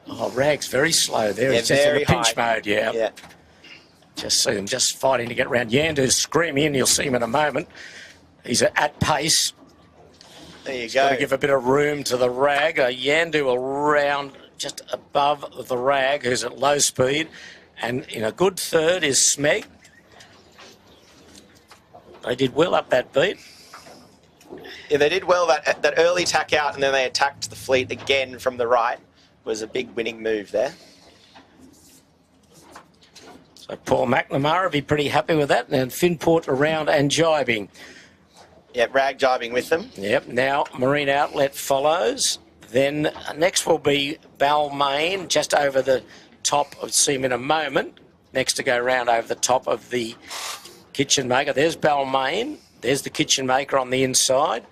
Oh, Rag's very slow there. Yeah, He's just in very the pinch high. mode, yeah. Just see them just fighting to get around. Yandu's screaming in. You'll see him in a moment. He's at pace. There you He's go. got to give a bit of room to the Rag. Yandu around just above the Rag, who's at low speed. And in a good third is Smeg. They did well up that beat. Yeah, they did well that early tack out, and then they attacked the fleet again from the right. Was a big winning move there. So Paul McNamara will be pretty happy with that. And Finport around and jibing. Yeah, Rag jibing with them. Yep, now Marine Outlet follows. Then next will be Balmain, just over the top of Seam in a moment. Next to go round over the top of the Kitchen Maker. There's Balmain. There's the Kitchen Maker on the inside.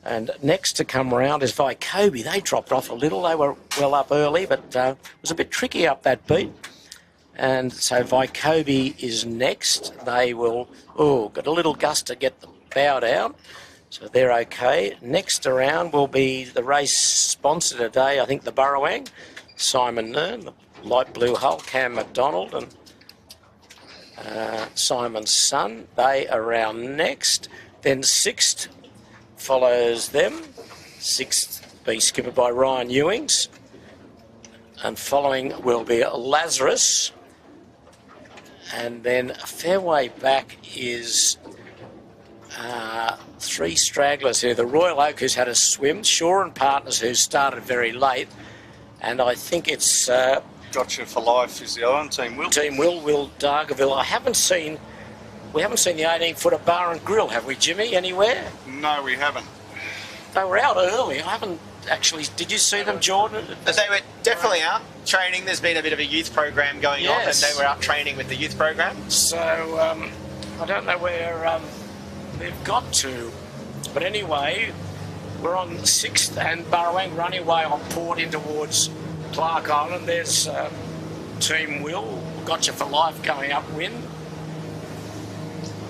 And next to come round is Vycobi. They dropped off a little. They were well up early, but it was a bit tricky up that beat. And so Vycobi is next. They will, got a little gust to get the bow down. So they're okay. Next around will be the race sponsor today, I think the Burrowang, Simon Nern, the light blue hull, Cam McDonald and Simon's son. They are around next. Then sixth follows them. Sixth being skippered by Ryan Ewings. And following will be Lazarus. And then a fair way back is three stragglers here. The Royal Oak, who's had a swim. Shaw and Partners, who started very late. And I think it's... Gotcha for Life is the other one, Team Will. Team Will Dargaville. We haven't seen the 18-footer bar and grill, have we, Jimmy, anywhere? No, we haven't. They were out early. I haven't actually... Did you see them, Jordan? They were definitely out training. There's been a bit of a youth program going on, and they were out training with the youth program. So, I don't know where they've got to. But anyway, we're on 6th and Burrowang running away on port in towards Clark Island. There's Team Will, Gotcha for Life going upwind.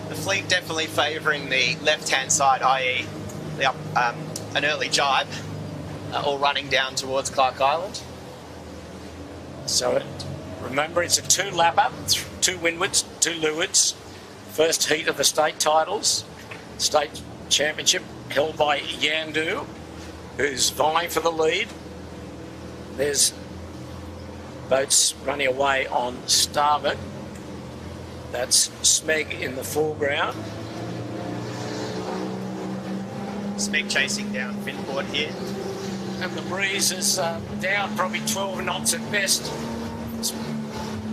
The fleet definitely favouring the left-hand side, i.e. an early jibe, all running down towards Clark Island. So remember, it's a 2-lapper, 2 windwards, 2 leewards. First heat of the state titles. State championship held by Yandu, who's vying for the lead. There's boats running away on starboard. That's Smeg in the foreground. Smeg chasing down Finport here. And the breeze is down probably 12 knots at best.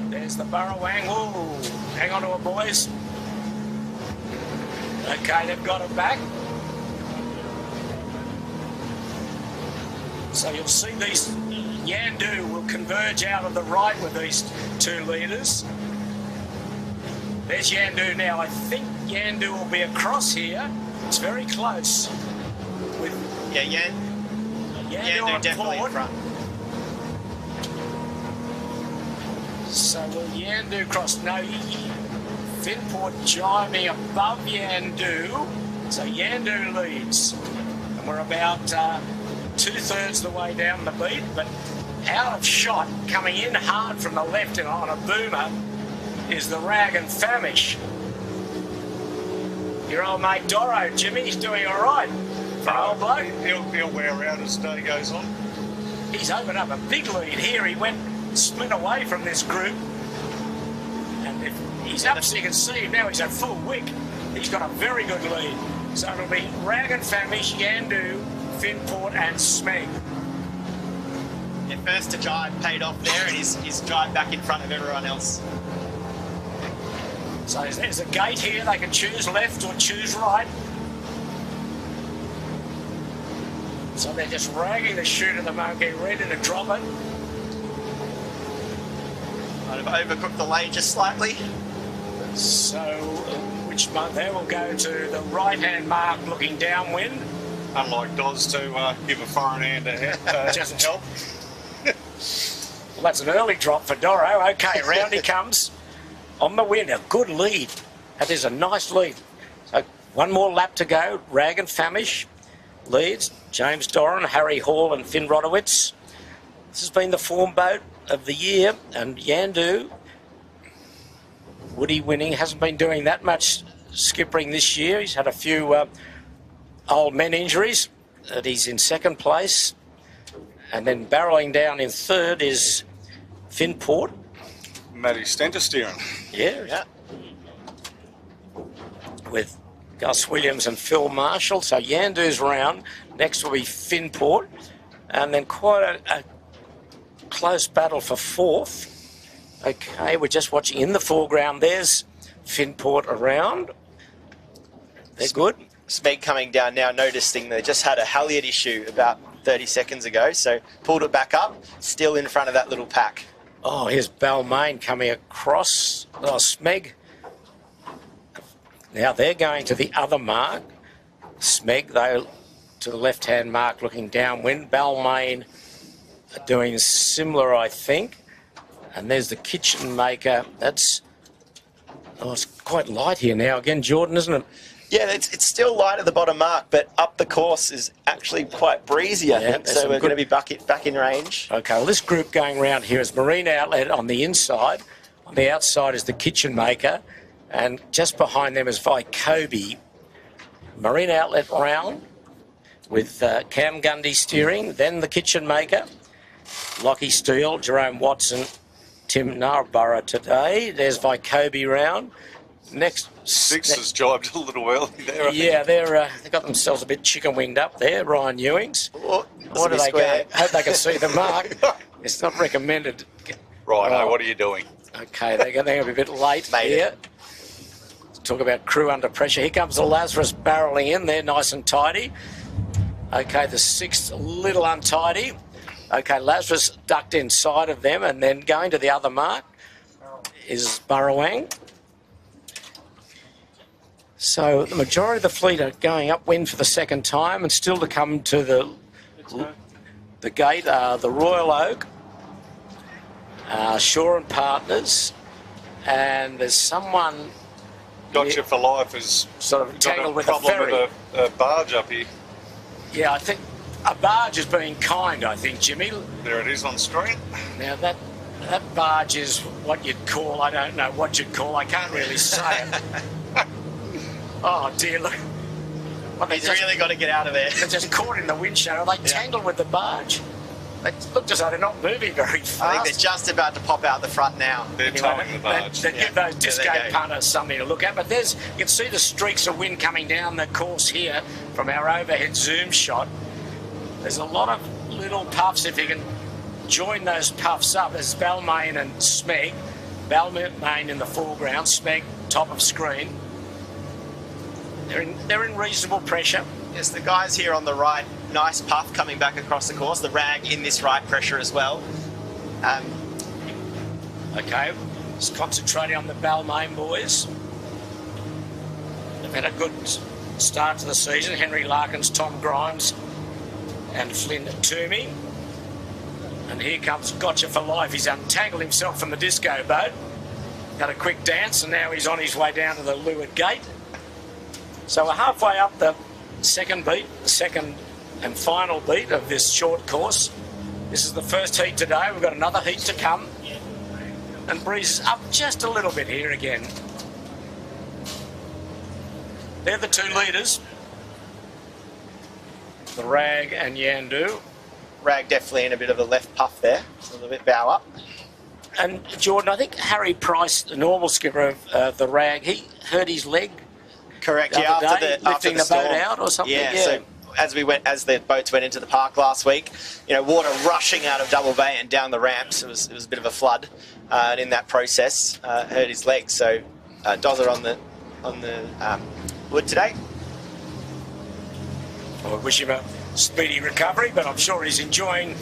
There's the Burrawang. Ooh, hang on to it, boys. Okay, they've got it back. So you'll see these, Yandu will converge out of the right with these 2 leaders. There's Yandu now. I think Yandu will be across here. It's very close. With Yandu definitely in front. So will Yandu cross? No, Finport jibing above Yandu. So Yandu leads. And we're about 2/3 the way down the beat, but out of shot, coming in hard from the left and on a boomer, is the Rag and Famish. Your old mate Doro, Jimmy, he's doing all right for an old bloke. He'll wear out as the day goes on. He's opened up a big lead here. He went split away from this group. And if he's up so you can see him now, he's at full wick. He's got a very good lead. So it'll be Rag and Famish, Yandu, Finport and Smeg. Yeah, first to jibe paid off there, and he's jibe back in front of everyone else. So there's a gate here. They can choose left or choose right. So they're just ragging the chute at the moment, getting ready to drop it. I've overcooked the lane just slightly. So which mark there will go to the right-hand mark looking downwind. Unlike Doz to give a foreign hand to Just help. Well, that's an early drop for Doro. Okay, round he comes. On the wind, a good lead. That is a nice lead. So one more lap to go. Rag and Famish leads. James Doran, Harry Hall and Finn Rodowitz. This has been the form boat of the year. And Yandu, Woody winning, hasn't been doing that much skippering this year. He's had a few old men injuries. But he's in 2nd place. And then barrelling down in 3rd is Finport. Matty Stenter steering. Yeah. With Gus Williams and Phil Marshall. So Yandu's round. Next will be Finport. And then quite a close battle for 4th. Okay, we're just watching in the foreground. There's Finport around. They're good. Smeg coming down now, noticing they just had a halyard issue about 30 seconds ago, so pulled it back up, still in front of that little pack. Oh, here's Balmain coming across. Oh, Smeg. Now they're going to the other mark. Smeg, though, to the left-hand mark looking downwind. Balmain doing similar, I think. And there's the kitchen maker. That's... Oh, it's quite light here now again, Jordan, isn't it? Yeah, it's still light at the bottom mark, but up the course is actually quite breezy, I think, so we're going to be back in range. Okay, well, this group going round here is Marine Outlet on the inside. On the outside is the Kitchen Maker, and just behind them is Vycobi. Marine Outlet round with Cam Gundy steering, then the Kitchen Maker, Lockie Steele, Jerome Watson, Tim Narborough today. There's Vycobi round. Next, Six has jibed a little early there. Yeah, they got themselves a bit chicken winged up there. Ryan Ewings. What are they going? Hope they can see the mark. It's not recommended. Right, what are you doing? Okay, they're going to be a bit late here. Talk about crew under pressure. Here comes the Lazarus barrelling in there, nice and tidy. Okay, the 6th, a little untidy. Okay, Lazarus ducked inside of them, and then going to the other mark is Burrawang. So the majority of the fleet are going upwind for the 2nd time, and still to come to the gate are the Royal Oak, Shaw and Partners, and there's someone Gotcha for life is sort of got tangled a with a problem ferry. with a barge up here. Yeah, I think a barge is being kind, I think, Jimmy. There it is on screen. Now, that barge is what you'd call, I don't know what you'd call, I can't really say it. Oh, dear, look. Well, He's really got to get out of there. They're just caught in the wind shadow. They tangled with the barge. They look as though they're not moving very fast. I think they're just about to pop out the front now. They're towing the barge. They give those disco punters something to look at. But you can see the streaks of wind coming down the course here from our overhead zoom shot. There's a lot of little puffs. If you can join those puffs up, there's Balmain and Smeg. Balmain in the foreground, Smeg top of screen. They're in reasonable pressure. Yes, the guys here on the right, nice puff coming back across the course. The rag in this right pressure as well. Okay, just concentrating on the Balmain boys. They've had a good start to the season. Henry Larkins, Tom Grimes and Flynn Toomey. And here comes Gotcha for Life. He's untangled himself from the disco boat. Had a quick dance and now he's on his way down to the leeward gate. So we're halfway up the second and final beat of this short course. This is the first heat today. We've got another heat to come. And breeze is up just a little bit here again. They're the two leaders. The Rag and Yandu. Rag definitely in a bit of a left puff there. It's a little bit bow up. And Jordan, I think Harry Price, the normal skipper of the Rag, he hurt his leg. Correct. The Yeah, other day, after lifting the the boat storm. out or something. Yeah. So as the boats went into the park last week, water rushing out of Double Bay and down the ramps. It was a bit of a flood, and in that process, hurt his leg. So Dozzer on the wood today. Well, I wish him a speedy recovery, but I'm sure he's enjoying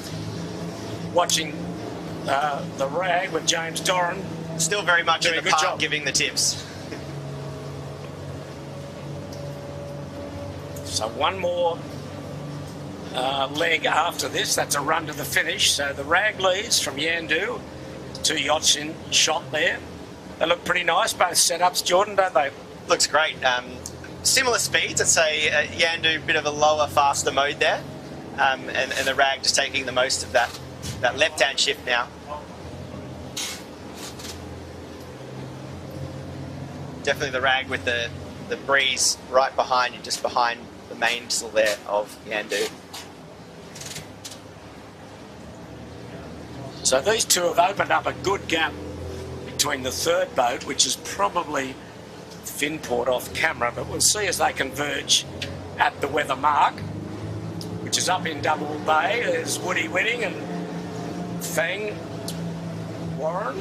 watching the Rag with James Doran. Still very much in Doing the a good park, job. giving the tips. So one more leg after this. That's a run to the finish. So the Rag leads from Yandu. Two yachts in shot there. They look pretty nice, both setups, Jordan, don't they? Looks great. Similar speeds. I'd say Yandu a bit of a lower, faster mode there, and the Rag just taking the most of that left-hand shift now. Definitely the Rag with the breeze right behind you, just behind the mainsail there of Yandu. So these two have opened up a good gap between the third boat, which is probably Finport off camera, but we'll see as they converge at the weather mark, which is up in Double Bay. There's Woody Whitting and Fang Warren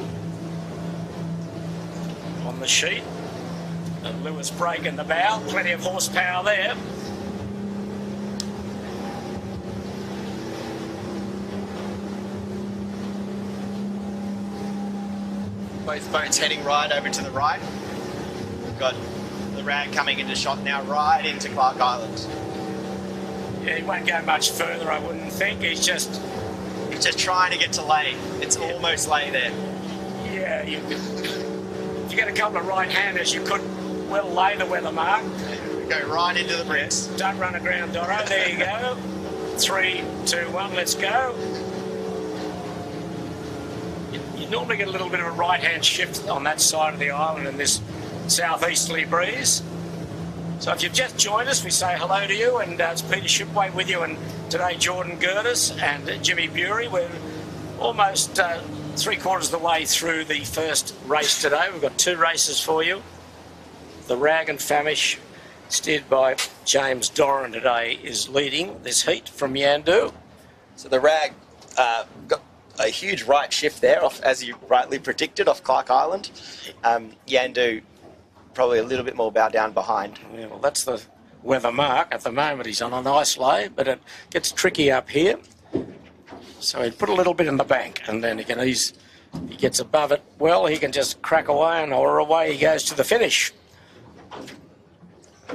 on the sheet. And Lewis Brake in the bow, plenty of horsepower there. Both boats heading right over to the right. We've got the Rag coming into shot now, right into Clark Island. Yeah, he won't go much further, I wouldn't think. He's just trying to get to lay. It's almost lay there. Yeah, if you get a couple of right-handers, you could well lay the weather mark. Go right into the bricks. Don't run aground, Doro. There you go. 3, 2, 1, let's go. You normally get a little bit of a right-hand shift on that side of the island in this southeasterly breeze. So if you've just joined us, we say hello to you, and it's Peter Shipway with you, and today Jordan Gertis and Jimmy Bury. We're almost 3/4 of the way through the first race today. We've got 2 races for you. The Rag and Famish, steered by James Doran today, is leading this heat from Yandu. So the Rag got a huge right shift there, off, as you rightly predicted, off Clark Island. Yandu probably a little bit more bow down behind. Yeah, well, that's the weather mark. At the moment, he's on a nice lay, but it gets tricky up here. So he'd put a little bit in the bank, and then he gets above it. Well, he can just crack away, and away he goes to the finish.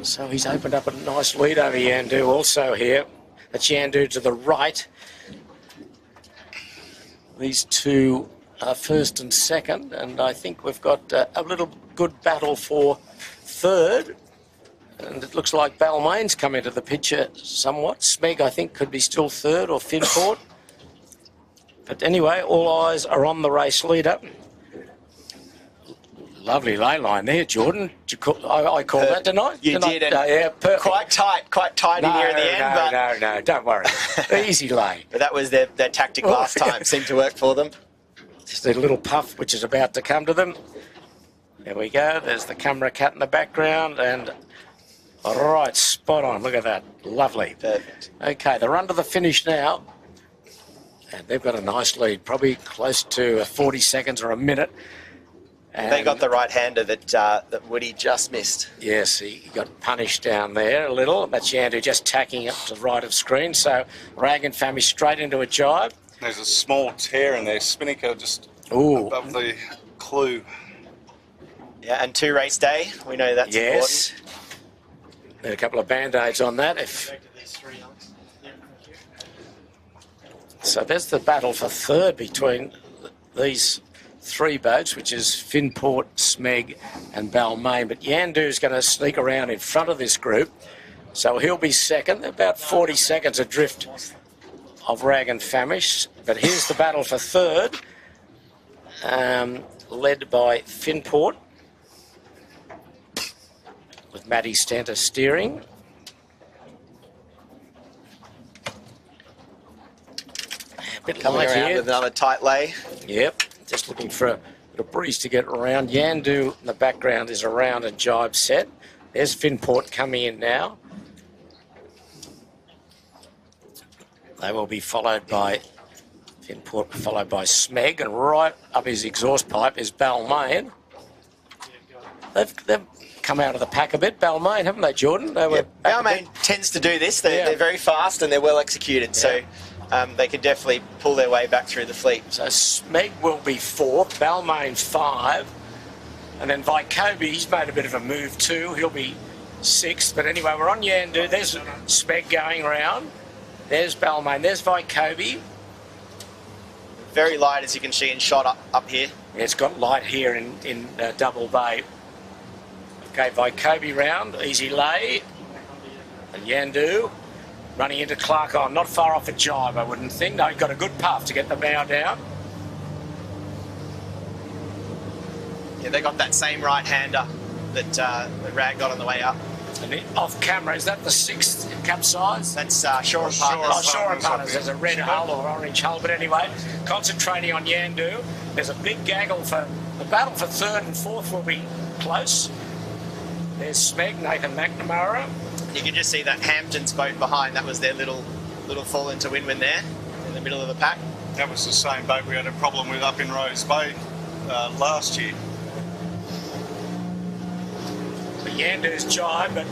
So he's opened up a nice lead over Yandu also here. That's Yandu to the right. These two first and second, and I think we've got a little good battle for third. And it looks like Balmain's come into the picture somewhat. Smeg, I think, could be still third, or Finport. But anyway, all eyes are on the race leader. Lovely lay line there, Jordan. I called that, didn't I? You did. Yeah, perfect. Quite tight in here in the end. No, don't worry. Easy lay. But that was their tactic last time. Seemed to work for them. Just a little puff which is about to come to them. There we go. There's the camera cat in the background. And all right, spot on. Look at that. Lovely. Perfect. Okay, they're under the finish now. And they've got a nice lead, probably close to 40 seconds or a minute. And they got the right-hander that Woody just missed. Yes, he got punished down there a little. That's Yandu just tacking up to the right of screen. So Rag and Famish straight into a jibe. There's a small tear in their spinnaker just above the clue. Yeah, and 2 race day. We know that's important. Need a couple of band-aids on that. So there's the battle for third between these 3 boats, which is Finport, Smeg and Balmain. But Yandu's going to sneak around in front of this group. So he'll be second. They're about 40 seconds adrift of Rag and Famish. But here's the battle for third, led by Finport, with Matty Stanter steering. A bit Coming light around here. with another tight lay. Yep, just looking for a little breeze to get around. Yandu in the background is around and jibe set. There's Finport coming in now. They will be followed by Finport, followed by Smeg, and right up his exhaust pipe is Balmain. They've come out of the pack a bit, Balmain, haven't they, Jordan? Balmain tends to do this. They're very fast and they're well executed, so they can definitely pull their way back through the fleet. So Smeg will be 4th, Balmain 5, and then Vycobi, he's made a bit of a move too. He'll be 6th, but anyway, we're on Yandu. There's Smeg going around. There's Balmain. There's Vycobi. Very light, as you can see, and shot up here. Yeah, it's got light here in Double Bay. Okay, Vycobi round, easy lay. And Yandu running into Clark on, not far off a jibe, I wouldn't think. No, he got a good puff to get the bow down. Yeah, they got that same right-hander that Rag got on the way up. And off camera, is that the 6th capsize? That's Shaw and Partners. Shaw and Partners. There's a red hull or orange hull, but anyway, concentrating on Yandu. There's a big gaggle for the battle for 3rd and 4th will be close. There's Smeg, Nathan McNamara. You can just see that Hampton's boat behind. That was their little fall into windward there in the middle of the pack. That was the same boat we had a problem with up in Rose Bay last year. The Yandu's jibe, but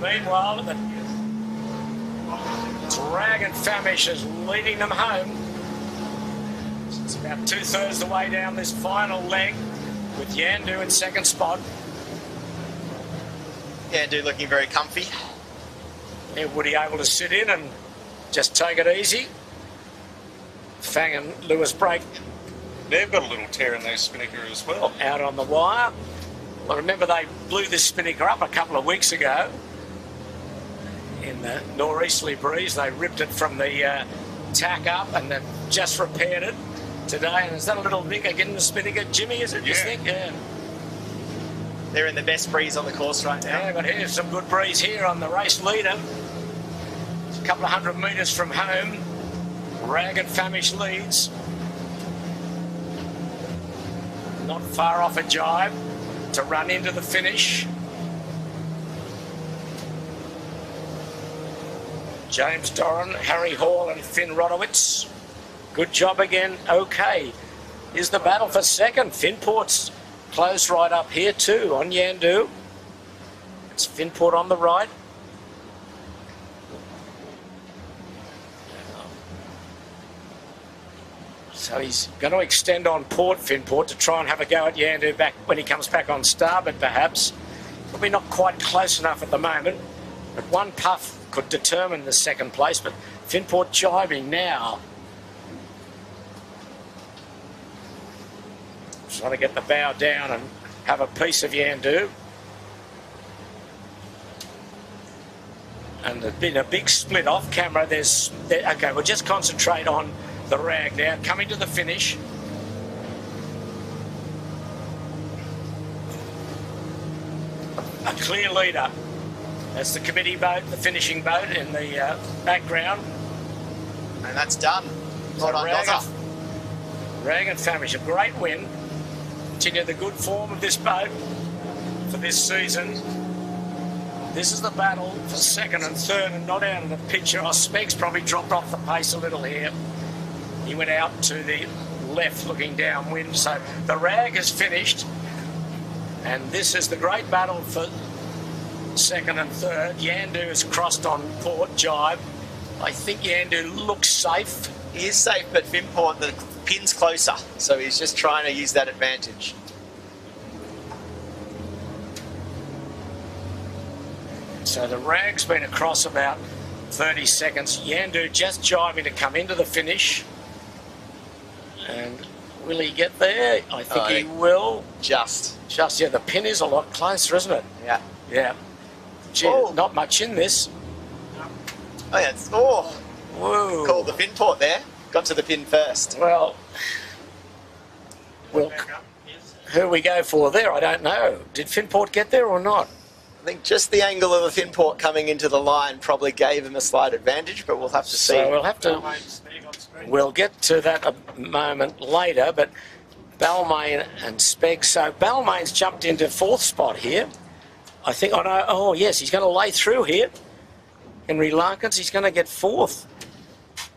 meanwhile, it's Rag and Famish is leading them home. It's about 2/3 the way down this final leg with Yandu in 2nd spot. Yandu looking very comfy. Yeah, Woody able to sit in and just take it easy. Fang and Lewis break They've got a little tear in their spinnaker as well. out on the wire. I remember they blew this spinnaker up a couple of weeks ago in the nor'easterly breeze. They ripped it from the tack up and they've just repaired it today. And is that a little nick again in the spinnaker, Jimmy, is it, you think? Yeah. They're in the best breeze on the course right now. Yeah, but here's some good breeze here on the race leader. It's a couple of 100 metres from home. Rag and Famish leads. Not far off a jibe to run into the finish. James Doran, Harry Hall and Finn Rodowitz. Good job again. Okay. Here's the battle for 2nd. Finport's close right up here too on Yandu. It's Finport on the right. So he's going to extend on port, Finport, to try and have a go at Yandu back when he comes back on starboard, perhaps. Probably not quite close enough at the moment, but one puff could determine the 2nd place. But Finport jibing now. Trying to get the bow down and have a piece of Yandu. And there's been a big split off camera. Okay, we'll just concentrate on the rag now. Coming to the finish. A clear leader. That's the committee boat, the finishing boat in the background. And that's done. Well done, Dozza. Rag and Famish, a great win. Continue the good form of this boat for this season. This is the battle for second and third, and not out of the picture. Specs probably dropped off the pace a little here. He went out to the left looking downwind. So the Rag has finished, and this is the great battle for second and third. Yandu has crossed on port jibe. I think Yandu looks safe. He is safe, but Finport, the pin's closer, so he's just trying to use that advantage. So the Rag's been across about 30 seconds. Yandu just jibing to come into the finish. And will he get there? I think he will. Just, yeah, the pin is a lot closer, isn't it? Yeah. Yeah. Gee, not much in this. Oh, yeah. Whoa. Called the Finport there. Got to the pin first. Well, who we go for there, I don't know. Did Finport get there or not? I think just the angle of the Finport coming into the line probably gave him a slight advantage, but we'll have to see. So we'll get to that a moment later, but Balmain and Speg. So Balmain's jumped into fourth spot here. I think, yes, he's going to lay through here. Henry Larkins, he's going to get fourth.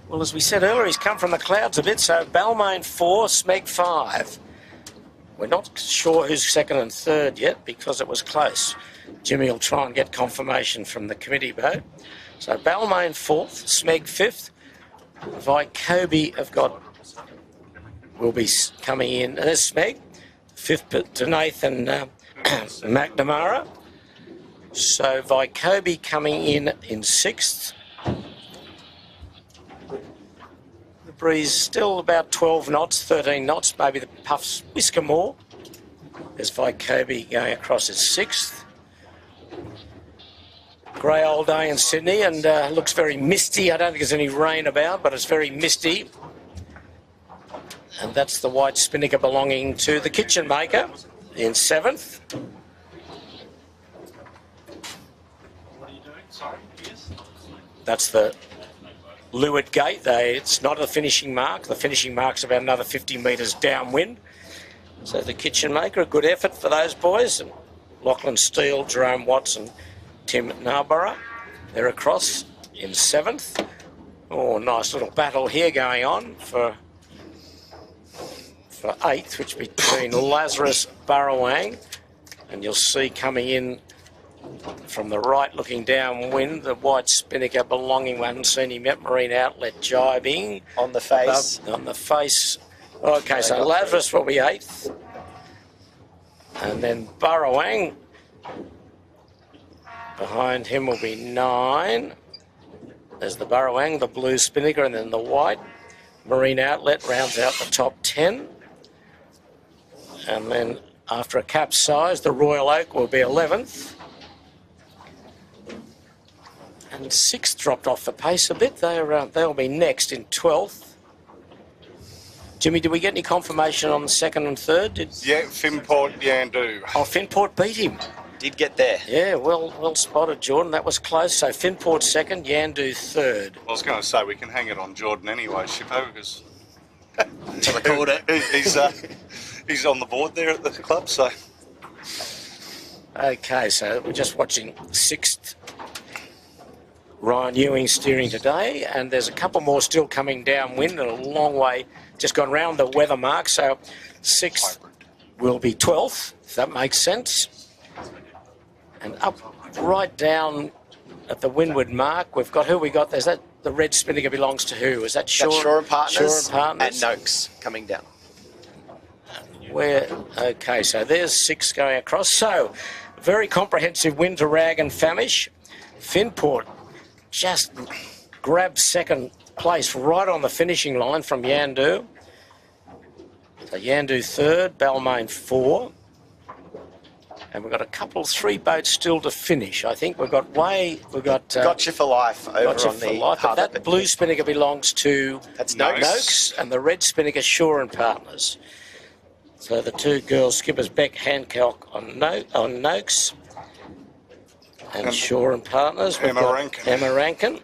Well, as we said earlier, he's come from the clouds a bit, so Balmain 4, Smeg 5. We're not sure who's second and third yet because it was close. Jimmy will try and get confirmation from the committee boat. So Balmain 4th, Smeg 5th. Vycobi will be coming in. There's Smeg, 5th to Nathan McNamara. So Vycobi coming in 6th. The breeze still about 12 knots, 13 knots, maybe the puffs whisker more. There's Vycobi going across as 6th. Grey old day in Sydney, and looks very misty. I don't think there's any rain about, but it's very misty. And that's the white spinnaker belonging to the kitchen maker in 7th. That's the leeward gate. It's not a finishing mark. The finishing mark's about another 50 metres downwind. So the kitchen maker, a good effort for those boys. And Lachlan Steele, Jerome Watson, Tim Narborough. They're across in 7th. Oh, nice little battle here going on for 8th, which between Lazarus, Burrawang, and you'll see coming in from the right looking downwind, the white spinnaker belonging, we haven't seen him yet, Marine Outlet jibing. On the face. On the face. Okay, so Lazarus will be 8th. And then Burrawang, behind him will be 9. There's the Burrawang, the blue spinnaker, and then the white. Marine Outlet rounds out the top 10. And then after a capsize, the Royal Oak will be 11th. And 6th dropped off the pace a bit. They'll be next in 12th. Jimmy, did we get any confirmation on the second and third? Yeah, Finport, Yandu. Oh, Finport beat him. Did get there. Yeah, well spotted, Jordan. That was close. So Finport second, Yandu third. I was going to say we can hang it on Jordan anyway, Shippo, because I called it. he's on the board there at the club. So okay, so we're just watching 6th. Ryan Ewing steering today, and there's a couple more still coming downwind and a long way, just gone round the weather mark. So 6th will be 12th, if that makes sense. And up right down at the windward mark, we've got who we got. There's that the red spinnaker belongs to who? Is that Shaw and Partners? Shaw and Partners. And Noakes coming down. Okay, so there's 6 going across. So very comprehensive win to Rag and Famish. Finport just grabbed second place right on the finishing line from Yandu. So Yandu third, Balmain 4. And we've got a couple, 3 boats still to finish. I think we've got Gotcha for Life over Gotcha on for the Life. But harbour. that blue spinnaker belongs to That's Noakes, and the red spinnaker Shaw and Partners. So the 2 girls, skippers Beck Hancock on Noakes, and Shaw and Partners. We've Emma got Rankin. Emma Rankin.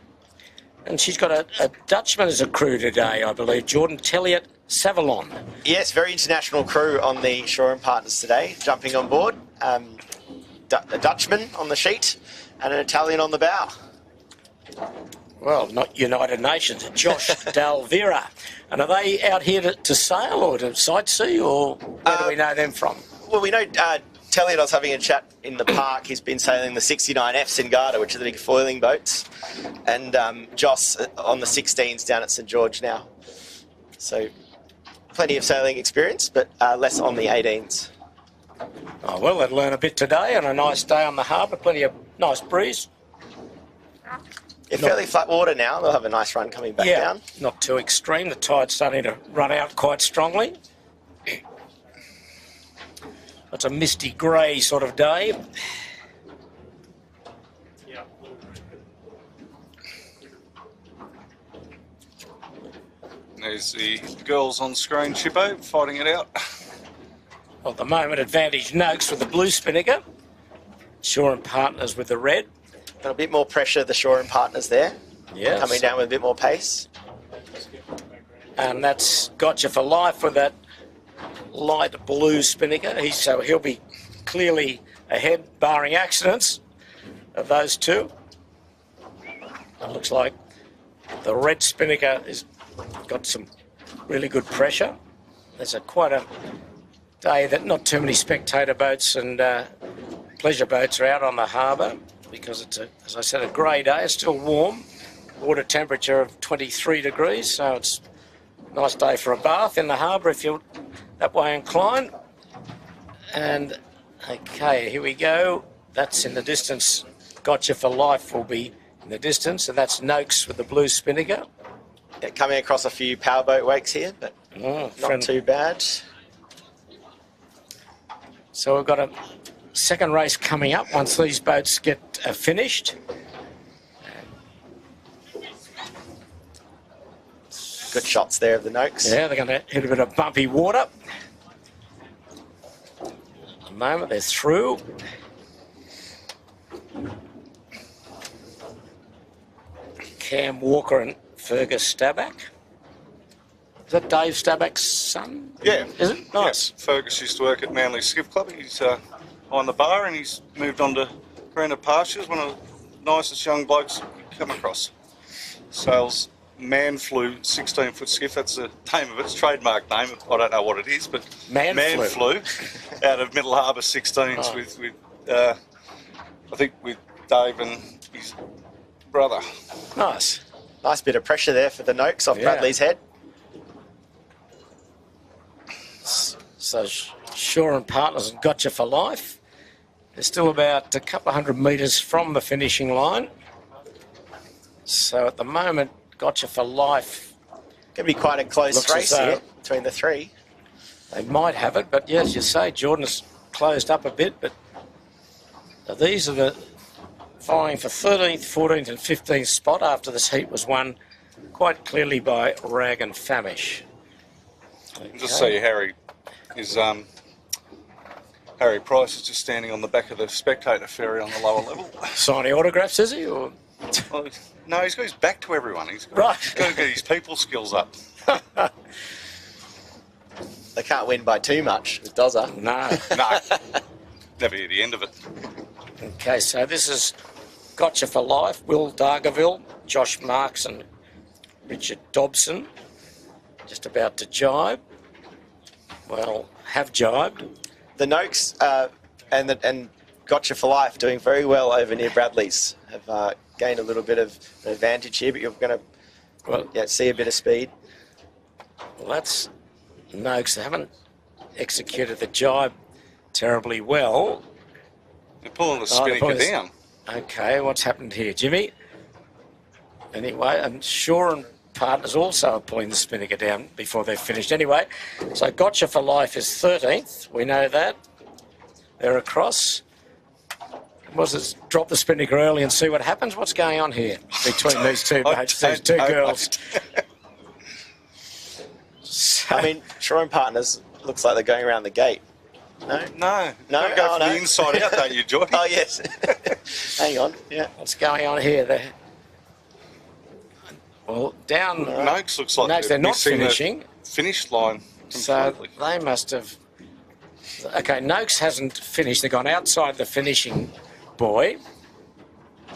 And she's got a Dutchman as a crew today, I believe, Jordan Telliot Savalon. Yes, very international crew on the Shaw and Partners today, jumping on board. A Dutchman on the sheet and an Italian on the bow. Well, not United Nations, Josh Dalvera. And are they out here to sail or to sightsee, or where do we know them from? Well, we know Telliot, I was having a chat in the park. He's been sailing the 69Fs in Garda, which are the big foiling boats. And Joss on the 16s down at St George now. So plenty of sailing experience, but less on the 18s. Oh, well, they'll learn a bit today on a nice day on the harbour. Plenty of nice breeze. Yeah, fairly flat water now. They'll have a nice run coming back down. Not too extreme. The tide's starting to run out quite strongly. It's a misty grey sort of day. There's the girls on screen, Shippo, fighting it out. Well, at the moment, advantage Noakes with the blue spinnaker. Shaw and Partners with the red. Got a bit more pressure, the Shaw and Partners there. Yes. Coming down with a bit more pace. And that's Gotcha for Life with that light blue spinnaker. He'll be clearly ahead, barring accidents, of those 2. It looks like the red spinnaker has got some really good pressure. There's quite a day that not too many spectator boats and pleasure boats are out on the harbour because it's, as I said, a grey day. It's still warm, water temperature of 23 degrees, so it's a nice day for a bath in the harbour if you're that way inclined. And, okay, here we go. That's in the distance. Gotcha for Life will be in the distance, and that's Noakes with the blue spinnaker. Yeah, coming across a few powerboat wakes here, but not too bad. So we've got a second race coming up once these boats get finished. Good shots there of the Noakes. Yeah, they're going to hit a bit of bumpy water. At the moment, they're through. Cam Walker and Fergus Staback. Is that Dave Staback's son? Yeah. Is it? Nice. Yes. Fergus used to work at Manly Skiff Club. He's on the bar and he's moved on to Greener Pastures, one of the nicest young blokes you come across. Sails Man-Flu 16-foot skiff. That's the name of it. It's trademark name. I don't know what it is, but Man-Flu out of Middle Harbour 16s with I think with Dave and his brother. Nice. Nice bit of pressure there for the Noakes off Bradley's head. So Shaw and Partners and Gotcha for Life. They're still about a couple of 100 metres from the finishing line. So at the moment, Gotcha for Life. Going to be quite a close race here between the 3. They might have it, but yeah, as you say, Jordan's closed up a bit. But these are the vying for 13th, 14th and 15th spot after this heat was won quite clearly by Rag and Famish. Okay. Just see Harry Price is just standing on the back of the spectator ferry on the lower level. Signing autographs, is he? Or? Well, no, he's got his back to everyone. He's got to get his people skills up. They can't win by too much with Dozza. No. No. Never hear the end of it. Okay, so this is Gotcha for Life. Will Dargaville, Josh Marks and Richard Dobson just about to jibe. Well, have jibed. The Noakes and Gotcha for Life doing very well over near Bradley's. Have gained a little bit of an advantage here, but you're going to see a bit of speed. Well, that's Noakes. They haven't executed the jibe terribly well. They're pulling the spinnaker down. Okay, what's happened here, Jimmy? Anyway, and Shaw and Partners also are pulling the spinnaker down before they've finished. Anyway, so Gotcha for Life is 13th. We know that. They're across. Was it drop the spinnaker early and see what happens? What's going on here between these two boats, these two girls? I mean, Shore Partners looks like they're going around the gate. No? No. No? You go from the inside out, don't you, Geordie? Oh, yes. Hang on. Yeah. What's going on here? Well, down... Noakes looks like Noakes, they're not finishing. The finish line completely. So they must have... Okay, Noakes hasn't finished. They've gone outside the finishing buoy.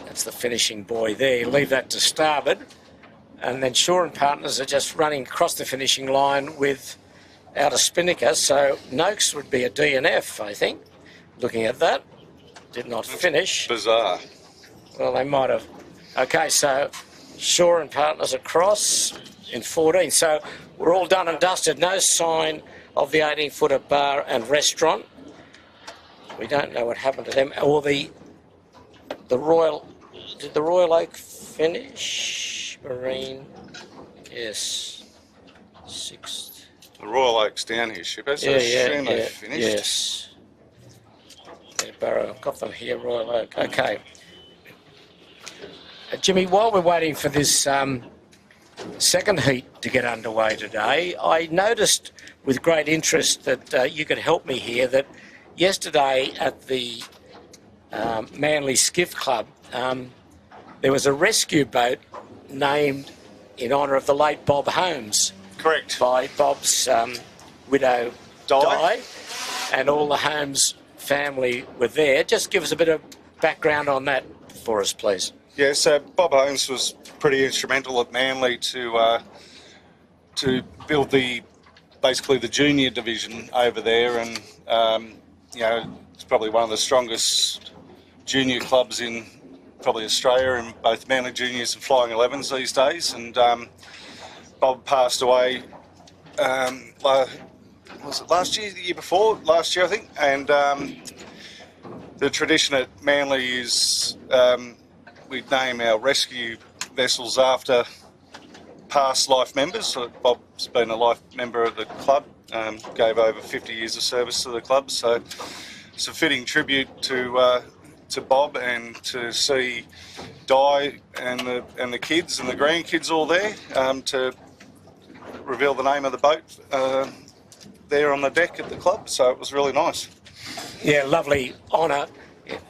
That's the finishing buoy there. Leave that to starboard. And then Shore and Partners are just running across the finishing line without a spinnaker. So Noakes would be a DNF, I think, looking at that. Did not finish. Bizarre. Well, they might have. Okay, so Shore and Partners across in 14. So we're all done and dusted. No sign of the 18-footer bar and restaurant. We don't know what happened to them. Or the Royal... Did the Royal Oak finish? Marine... Yes. 6th. The Royal Oak's down here, Ship. Has they finished? Yes. Yeah, Barrow. I've got them here, Royal Oak. Okay. Jimmy, while we're waiting for this second heat to get underway today, I noticed with great interest that you could help me here that yesterday at the Manly Skiff Club, there was a rescue boat named in honour of the late Bob Holmes. Correct. By Bob's widow, Di, and all the Holmes family were there. Just give us a bit of background on that for us, please. Yeah, so Bob Holmes was pretty instrumental at Manly to build basically the junior division over there, and it's probably one of the strongest junior clubs in probably Australia, in both Manly juniors and flying 11s these days. And Bob passed away. Was it last year? The year before? Last year, I think. And the tradition at Manly is we'd name our rescue vessels after past life members. So Bob's been a life member of the club, gave over 50 years of service to the club. So it's a fitting tribute to Bob, and to see Di and the kids and the grandkids all there to reveal the name of the boat there on the deck at the club. So it was really nice. Yeah, lovely honour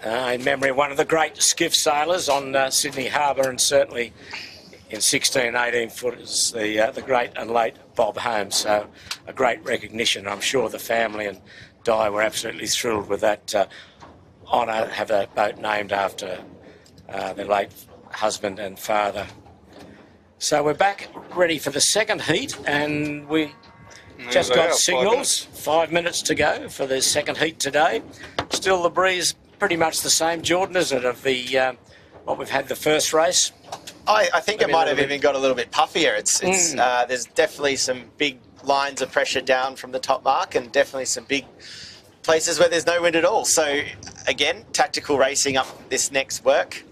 in memory of one of the great skiff sailors on Sydney Harbour, and certainly in 16, 18 footers, the great and late Bob Holmes. So a great recognition. I'm sure the family and Di were absolutely thrilled with that honour, have a boat named after their late husband and father. So we're back ready for the second heat, and we just got signals. 5 minutes to go for the second heat today. Still the breeze pretty much the same, Jordan, isn't it, of the what we've had the first race? I think it might have even got a little bit puffier. There's definitely some big lines of pressure down from the top mark, and definitely some big places where there's no wind at all. So again, tactical racing up this next work,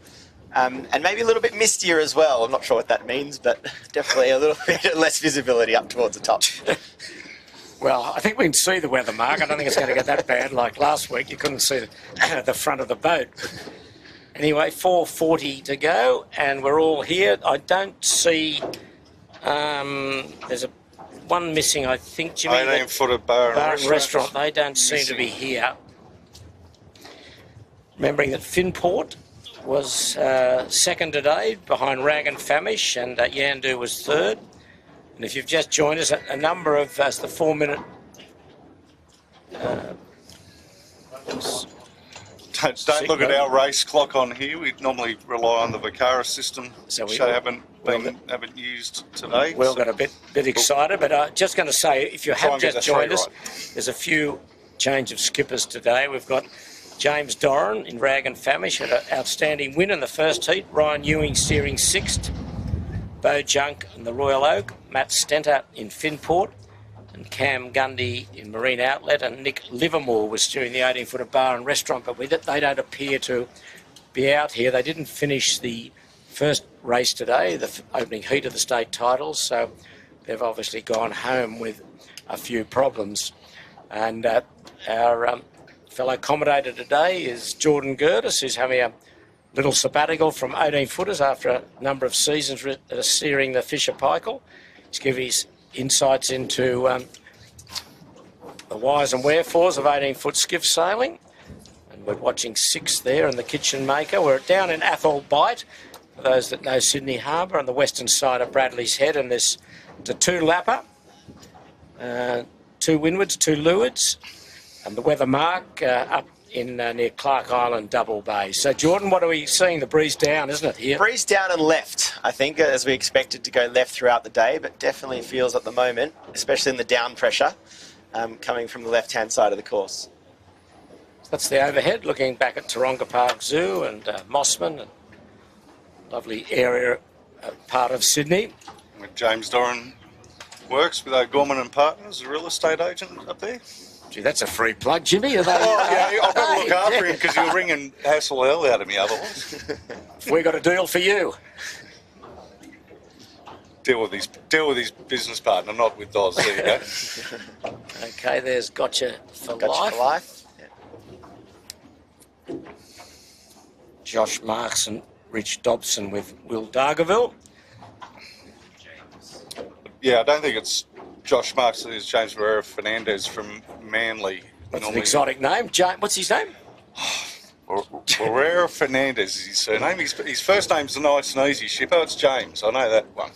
and maybe a little bit mistier as well. I'm not sure what that means, but definitely a little bit less visibility up towards the top. Well, I think we can see the weather, Mark. I don't think it's going to get that bad like last week. You couldn't see the front of the boat. Anyway, 4:40 to go, and we're all here. I don't see... there's one missing, I think, Jimmy. 18-footer bar and restaurant. They don't seem to be here. Remembering that Finport was second today, behind Rag and Famish, and Yandu was third. And if you've just joined us, a number of the 4-minute... Don't look at our race clock on here. We normally rely on the Vicara system, which they haven't used today. We all got a bit excited, but just going to say, if you have just joined us, there's a few change of skippers today. We've got James Doran in Rag and Famish, had an outstanding win in the first heat. Ryan Ewing steering 6th. Bo Junk in the Royal Oak. Matt Stenter in Finport. And Cam Gundy in Marine Outlet, and Nick Livermore was steering the 18-footer bar and restaurant, but they don't appear to be out here. They didn't finish the first race today, the opening heat of the state titles, so they've obviously gone home with a few problems. And our fellow commentator today is Jordan Gertis, who's having a little sabbatical from 18-footers after a number of seasons steering the Fisher Paykel. He's given his insights into the whys and wherefores of 18-foot skiff sailing. And we're watching 6 there in the Kitchen Maker. We're down in Athol Bight, for those that know Sydney Harbour, on the western side of Bradley's Head, and there's the 2 lapper, 2 windwards, 2 leewards, and the weather mark up in near Clark Island, Double Bay. So, Jordan, what are we seeing? The breeze down, isn't it, here? Breeze down and left, I think, as we expected to go left throughout the day, but definitely feels at the moment, especially in the down pressure, coming from the left-hand side of the course. That's the overhead, looking back at Taronga Park Zoo and Mossman, and lovely area, part of Sydney. Where James Doran works with O'Gorman and Partners, a real estate agent up there. Gee, that's a free plug, Jimmy. Are they, Oh, yeah, I've got to look after him because you're ringing hassle hell out of me otherwise. we got a deal for you. Deal with his business partner, not with Doz. There you go. Okay, there's Gotcha for Gotcha Life. for life. Yeah. Josh Marks and Rich Dobson with Will Dargaville. Yeah, I don't think it's Josh Marks. It's James Barrera Fernandez from Manly. That's an exotic name. What's his name? Barrera Fernandez is his surname. His first name's nice and easy, Shippo. It's James. I know that one.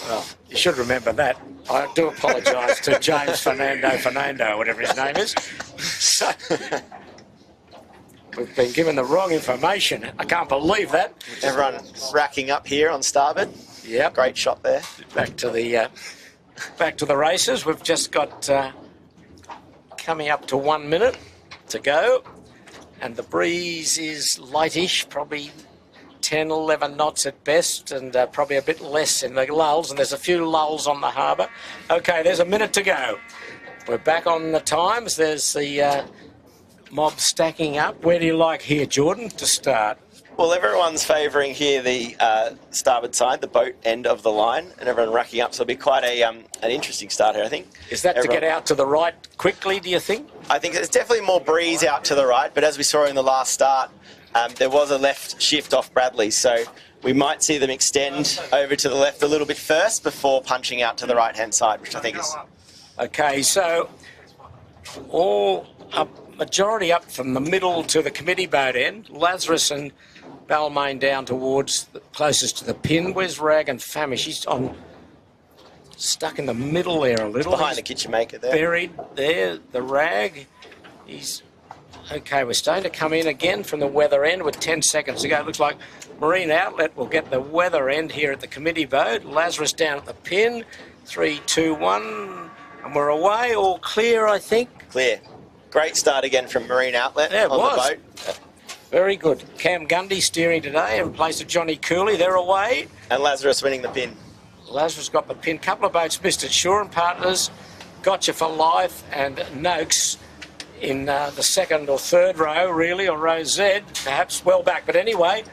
Well, you should remember that. I do apologise to James Fernando, whatever his name is. So, we've been given the wrong information. I can't believe that. Everyone racking up here on starboard. Yep. Great shot there. Back to the races. We've just got coming up to 1 minute to go, and the breeze is lightish, probably 10, 11 knots at best, and probably a bit less in the lulls, and there's a few lulls on the harbour. Okay, there's a minute to go. We're back on the times. There's the mob stacking up. Where do you like here, Jordan, to start? Well, everyone's favouring here the starboard side, the boat end of the line, and everyone racking up. So it'll be quite an interesting start here, I think. Is that to get out to the right quickly, do you think? I think there's definitely more breeze out to the right, but as we saw in the last start, there was a left shift off Bradley, so we might see them extend over to the left a little bit first before punching out to the right-hand side, which I think is... Okay, so all majority up from the middle to the committee boat end. Lazarus and Balmain down towards closest to the pin. Where's Rag and Famish? He's stuck in the middle there a little. Behind the Kitchen Maker there. Buried there, the Rag. He's... Okay, we're starting to come in again from the weather end with 10 seconds to go. It looks like Marine Outlet will get the weather end here at the committee boat. Lazarus down at the pin. 3, 2, 1. And we're away. All clear, I think. Clear. Great start again from Marine Outlet on the boat. Very good. Cam Gundy steering today in place of Johnny Cooley. They're away. And Lazarus winning the pin. Lazarus got the pin. Couple of boats missed it. Shore and Partners, Gotcha for Life, and Noakes in the second or third row, really, or row Z, perhaps well back. But anyway,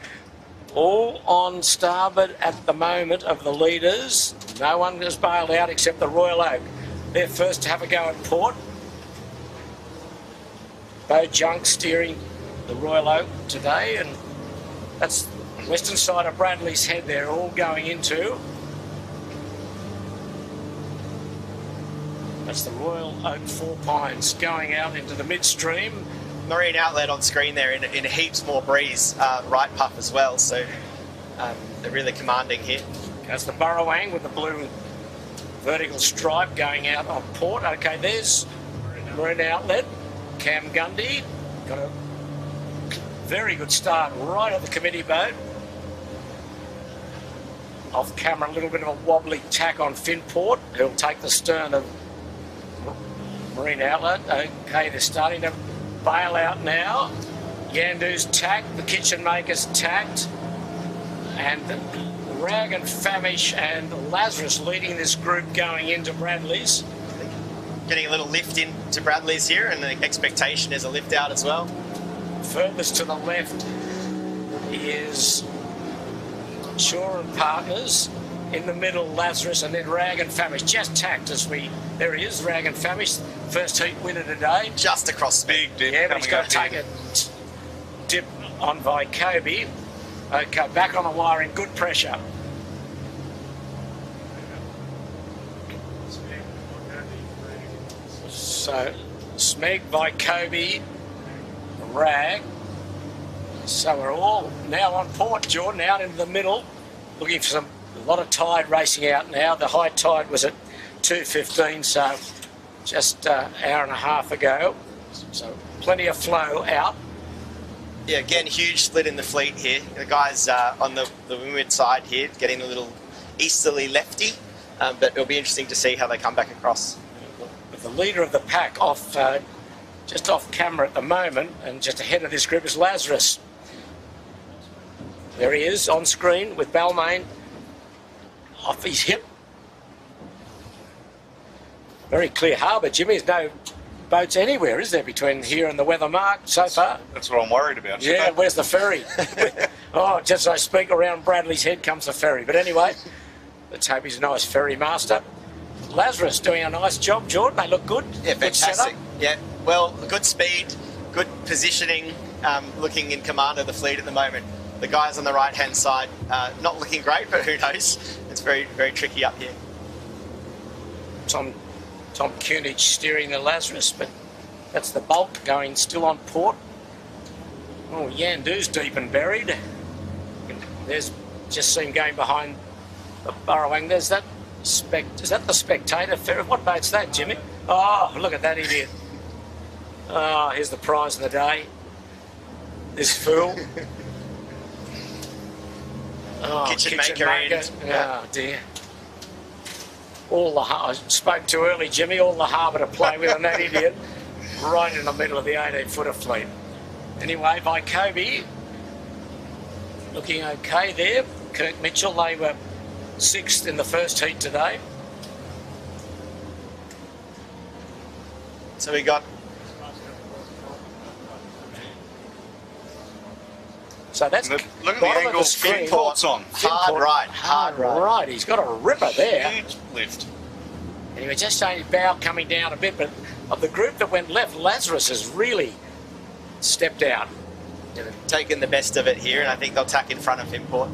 all on starboard at the moment of the leaders. No one has bailed out except the Royal Oak. They're first to have a go at port. Bo Junk steering the Royal Oak today, and that's western side of Bradley's Head they're all going into. That's the Royal Oak Four Pines going out into the midstream. Marine Outlet on screen there in heaps more breeze, right puff as well, so they're really commanding here. That's the Burrowang with the blue vertical stripe going out on port. Okay, there's Marine Outlet. Cam Gundy got a very good start right at the committee boat. Off camera, a little bit of a wobbly tack on Finport, who'll take the stern of Marine Outlet. Okay, they're starting to bail out now. Yandu's tacked, the Kitchen Maker's tacked, and Rag and Famish and Lazarus leading this group going into Bradley's. Getting a little lift into Bradley's here, and the expectation is a lift out as well. Furthest to the left is Shaw and Partners. In the middle, Lazarus, and then Rag and Famish. Just tacked as we... There he is, Rag and Famish. First heat winner today. Just across the Big dip. Yeah, but he's got to take here. a dip on Vycobi. Okay, back on the wire in good pressure. So, Smeg, Vycobi, Rag. So we're all now on port, Jordan, out into the middle, looking for a lot of tide racing out now. The high tide was at 2:15, so just an hour and a half ago. So plenty of flow out. Yeah, again, huge split in the fleet here. The guys on the windward side here getting a little easterly lefty, but it'll be interesting to see how they come back across. With the leader of the pack off, just off camera at the moment, and just ahead of this group is Lazarus. There he is on screen with Balmain off his hip. Very clear harbour, Jimmy. There's no boats anywhere, is there, between here and the weather mark so far? That's what I'm worried about. Yeah, where's the ferry? Oh, just as I speak, around Bradley's head comes the ferry. But anyway, let's hope he's a nice ferry master. Lazarus doing a nice job, Jordan. They look good. Yeah, Good fantastic. setup. Yeah, well, good speed, good positioning, looking in command of the fleet at the moment. The guys on the right-hand side, not looking great, but who knows? It's very, very tricky up here. Tom Cunich steering the Lazarus, but that's the bulk going still on port. Oh, Yandu's deep and buried. There's just seen going behind the Burrowing. There's that is that the Spectator ferry? What boat's that, Jimmy? Oh, look at that idiot. Oh, here's the prize of the day. This fool. Oh, Kitchen maker in. Oh, dear. I spoke too early, Jimmy. All the harbour to play with on that idiot. Right in the middle of the 18-footer fleet. Anyway, Vycobi looking okay there. Kirk Mitchell, they were 6th in the first heat today. So we got... So that's Look at the bottom of angle screen. Finport's on. Hard right. He's got a ripper there. Huge lift. Anyway, just saying his bow coming down a bit, but of the group that went left, Lazarus has really stepped out. Yeah, they've taken the best of it here, and I think they'll tack in front of Finport.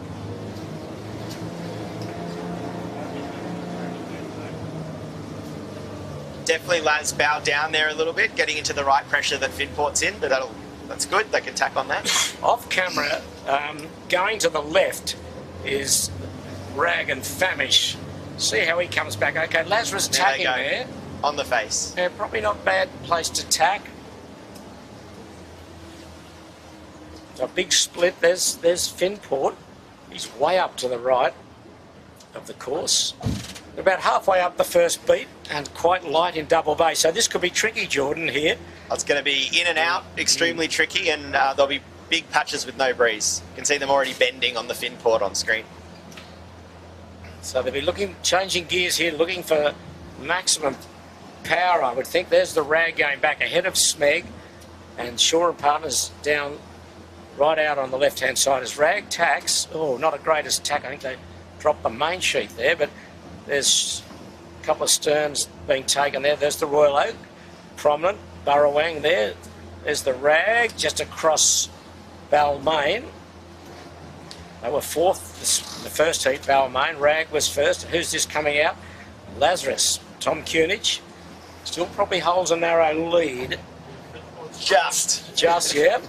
Definitely Laz bow down there a little bit, getting into the right pressure that Finport's in, but that's good. They can tack on that. Off camera, going to the left is Rag and Famish. See how he comes back. Okay, Lazarus There they tacking go. there. On the face. Yeah, probably not a bad place to tack. A big split. There's Finport. He's way up to the right of the course. About halfway up the first beat and quite light in double bay. So this could be tricky, Jordan, here. It's going to be in and out, extremely tricky, and there'll be big patches with no breeze. You can see them already bending on the Finport on screen. So they'll be changing gears here, looking for maximum power, I would think. There's the Rag going back ahead of Smeg, and Shaw and Partners down right out on the left-hand side as Rag tacks. Oh, not a greatest tack. I think they dropped the main sheet there, but there's a couple of sterns being taken there. There's the Royal Oak, prominent. Burrowang there. There's the Rag just across Balmain. They were 4th in the first heat, Balmain. Rag was first. Who's this coming out? Lazarus. Tom Cunich. Still probably holds a narrow lead. Just, yeah.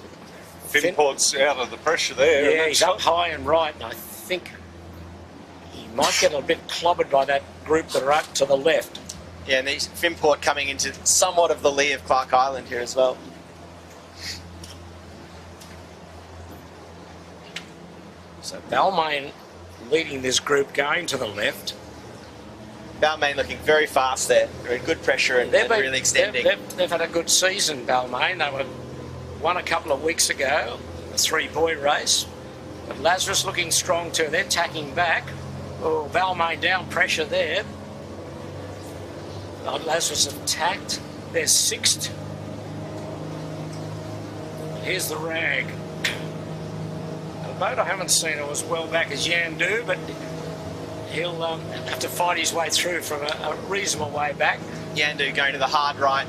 Finport's out of the pressure there. Yeah, he's up high and right, and I think he might get a bit clobbered by that group that are up to the left. Yeah, and these Finport coming into somewhat of the lee of Clark Island here as well. So Balmain leading this group going to the left. Balmain looking very fast there. Very good pressure and really extending. They've had a good season, Balmain. They won a couple of weeks ago, the 3-boy race. But Lazarus looking strong too. They're tacking back. Oh, Balmain down pressure there. Lazarus have tacked. They're 6th. Here's the Rag. the boat. I haven't seen it as well back as Yandu, but he'll have to fight his way through from a reasonable way back. Yandu going to the hard right.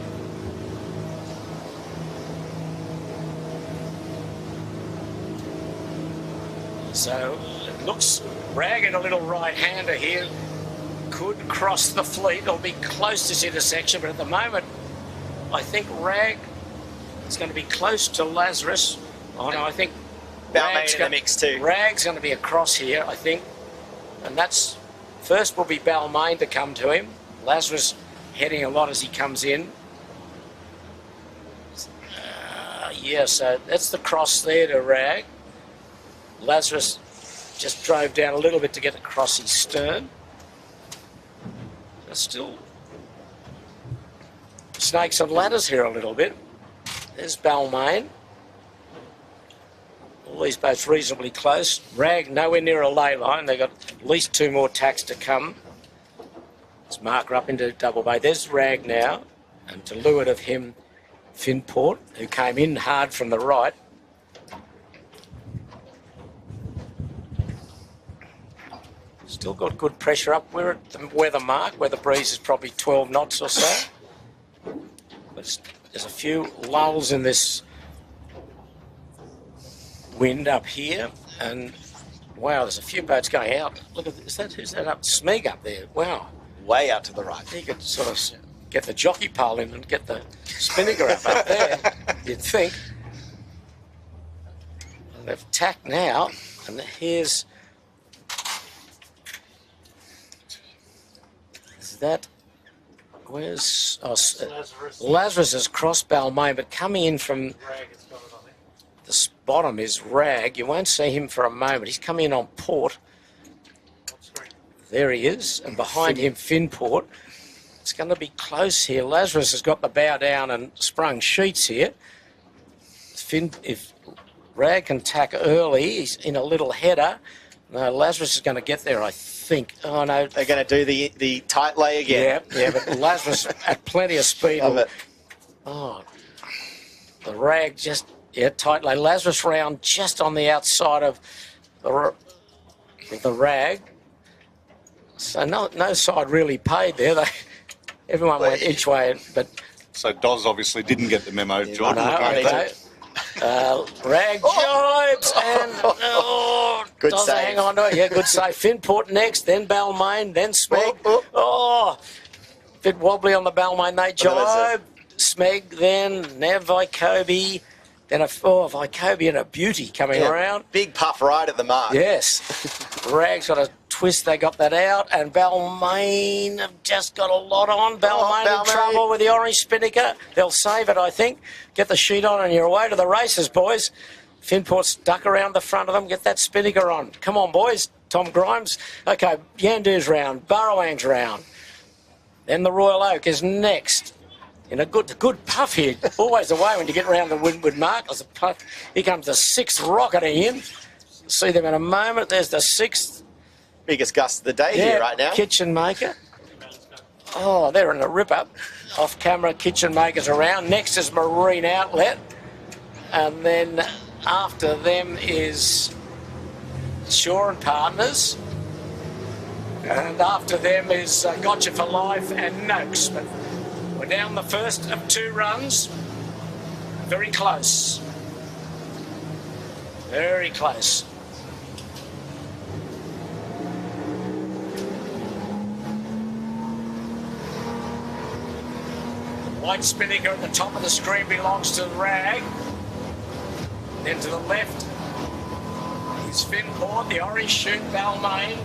So it looks Rag, a little right-hander here, could cross the fleet or be close to this intersection, but at the moment I think Rag is going to be close to Lazarus. Oh no, I think Balmain in the mix too. Rag's going to be across here, I think, and that's first will be Balmain to come to him. Lazarus heading a lot as he comes in. Yeah, so that's the cross there to Rag. Lazarus just drove down a little bit to get across his stern. There's still snakes and ladders here a little bit. There's Balmain. All these boats reasonably close. Rag nowhere near a ley line. They've got at least 2 more tacks to come. Let's mark her up into double bay. There's Rag now, and to leeward of him, Finport, who came in hard from the right. Still got good pressure up. We're at the weather mark, where the breeze is probably 12 knots or so. But there's a few lulls in this wind up here, and wow, there's a few boats going out. Look at this. Who's that up? Smeg up there. Wow. Way out to the right. You could sort of get the jockey pole in and get the spinnaker up there, you'd think. And they've tacked now, and here's... Is that... Where's... Oh, Lazarus has crossed Balmain, but coming in from... The bottom is Rag. You won't see him for a moment. He's coming in on port. There he is, and behind him, Finport. It's going to be close here. Lazarus has got the bow down and sprung sheets here. If Rag can tack early, he's in a little header. No, Lazarus is going to get there, I think. Oh, no. They're going to do the tight lay again. Yeah, but Lazarus at plenty of speed. Oh, the Rag just, tight lay. Lazarus round just on the outside of the Rag. So no side really paid there. Everyone went each way, but... So Doz obviously didn't get the memo, Jordan. Rag jibes and... good Doz save. hang on to it. Yeah, good save. Finport next, then Balmain, then Smeg. Bit wobbly on the Balmain. They jibe. Smeg, then Vycobi. Then Vycobi and a beauty coming around. Big puff right at the mark. Yes. Rag's got a twist, they got that out, and Balmain have just got a lot on. Balmain in trouble with the orange spinnaker. They'll save it, I think. Get the sheet on and you're away to the races, boys. Finport's duck around the front of them. Get that spinnaker on. Come on, boys. Tom Grimes. Okay, Yandu's round. Burrowang's round. Then the Royal Oak is next. In a good puff here. Always the way when you get around the windward mark. There's a puff. Here comes the 6th rocketing in. See them in a moment. There's the 6th. Biggest gust of the day here right now. Kitchen Maker. Oh, they're in a rip-up. Off-camera, Kitchen Maker's around. Next is Marine Outlet. And then after them is Shore and Partners. And after them is Gotcha for Life and Noakes. But we're down the first of 2 runs. Very close. Very close. White spinnaker at the top of the screen belongs to Rag. Then to the left is Finport, the orange chute, Balmain,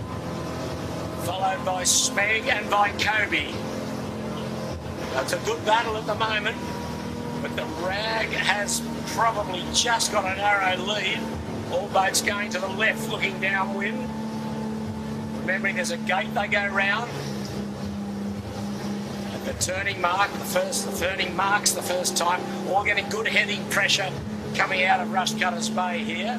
followed by Smeg and Vycobi. That's a good battle at the moment, but the Rag has probably just got a narrow lead. All boats going to the left, looking downwind. Remembering there's a gate they go round. The turning mark, the turning marks the first time. All getting good heading pressure coming out of Rushcutters Bay here.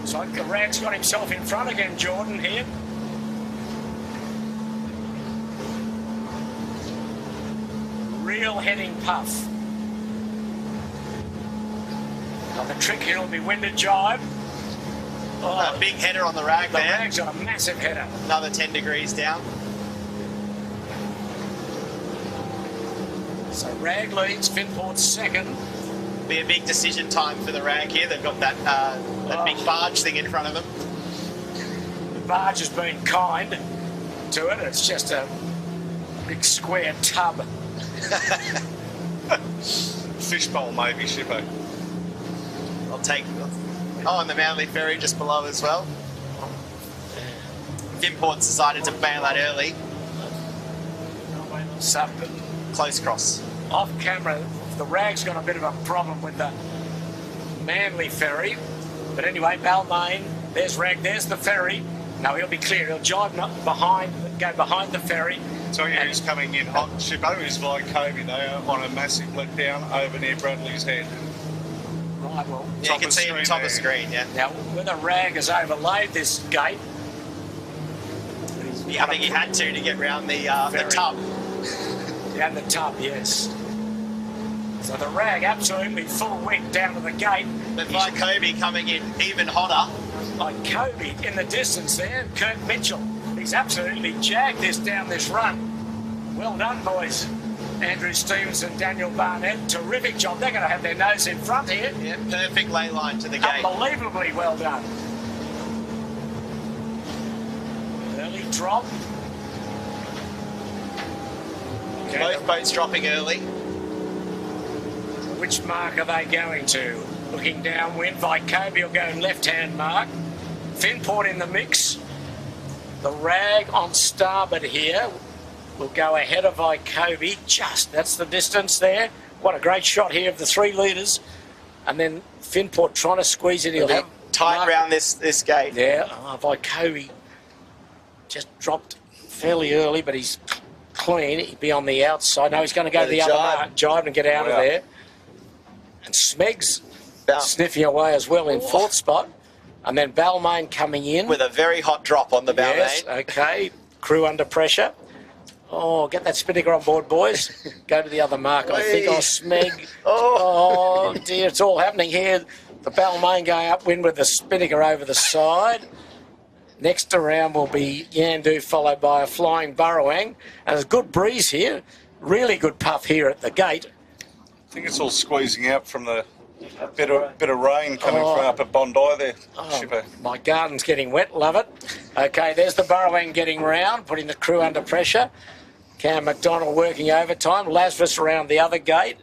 So Rag's got himself in front again, Jordan, here. real heading puff. Now the trick here will be winded jibe. Oh, A big header on the rag the there. rag's got a massive header. Another 10 degrees down. So rag leads, Finport's second. Be a big decision time for the rag here. They've got that big barge thing in front of them. The barge has been kind to it. It's just a big square tub. Fishbowl maybe, Shippo. I'll take. Oh, and the Manly Ferry just below as well. Finport's decided to bail out early. So, Close cross. off camera, the rag's got a bit of a problem with the Manly Ferry. But anyway, Balmain, there's rag, there's the ferry. No, he'll be clear. He'll jibe behind, go behind the ferry. Tell you who's coming in hot, Shippo, is Kobe there on a massive letdown over near Bradley's head. Right, well, Yeah, you can see him top of there. screen, yeah. now when the rag has overlaid this gate, Yeah, I think he had to get round the Ferry. tub. down the tub, yes. So the rag absolutely full wick down to the gate. But by Kobe coming in even hotter. Like Kobe in the distance there, Kirk Mitchell. He's absolutely jagged this down this run. Well done, boys. Andrew Stevenson, Daniel Barnett, terrific job. They're going to have their nose in front here. Yeah, perfect lay line to the gate. Unbelievably well done. Early drop. Okay, Both boats dropping early. which mark are they going to? Looking downwind, Vycobi will go left-hand mark. Finport in the mix. The rag on starboard here will go ahead of Vycobi. That's the distance there. What a great shot here of the 3 leaders. And then Finport trying to squeeze it. He'll have Tight mark- round this gate. Yeah, Vycobi just dropped fairly early, but he's clean. He'd be on the outside. No, he's going to go to the other mark, jibe and get out of Wow. there. And Smeg's Bal- sniffing away as well in 4th spot. And then Balmain coming in. With a very hot drop on the Balmain. Yes, okay. Crew under pressure. Oh, get that spinnaker on board, boys. Go to the other mark. I think I'll Smeg. Oh, dear, it's all happening here. The Balmain going upwind with the spinnaker over the side. Next around will be Yandu, followed by a flying Burrowang. And there's a good breeze here. Really good puff here at the gate. I think it's all squeezing out from the bit of rain coming from up at Bondi there, Shippo. My garden's getting wet, love it. Okay, there's the Burrowang getting round, putting the crew under pressure. Cam McDonald working overtime. Lazarus around the other gate.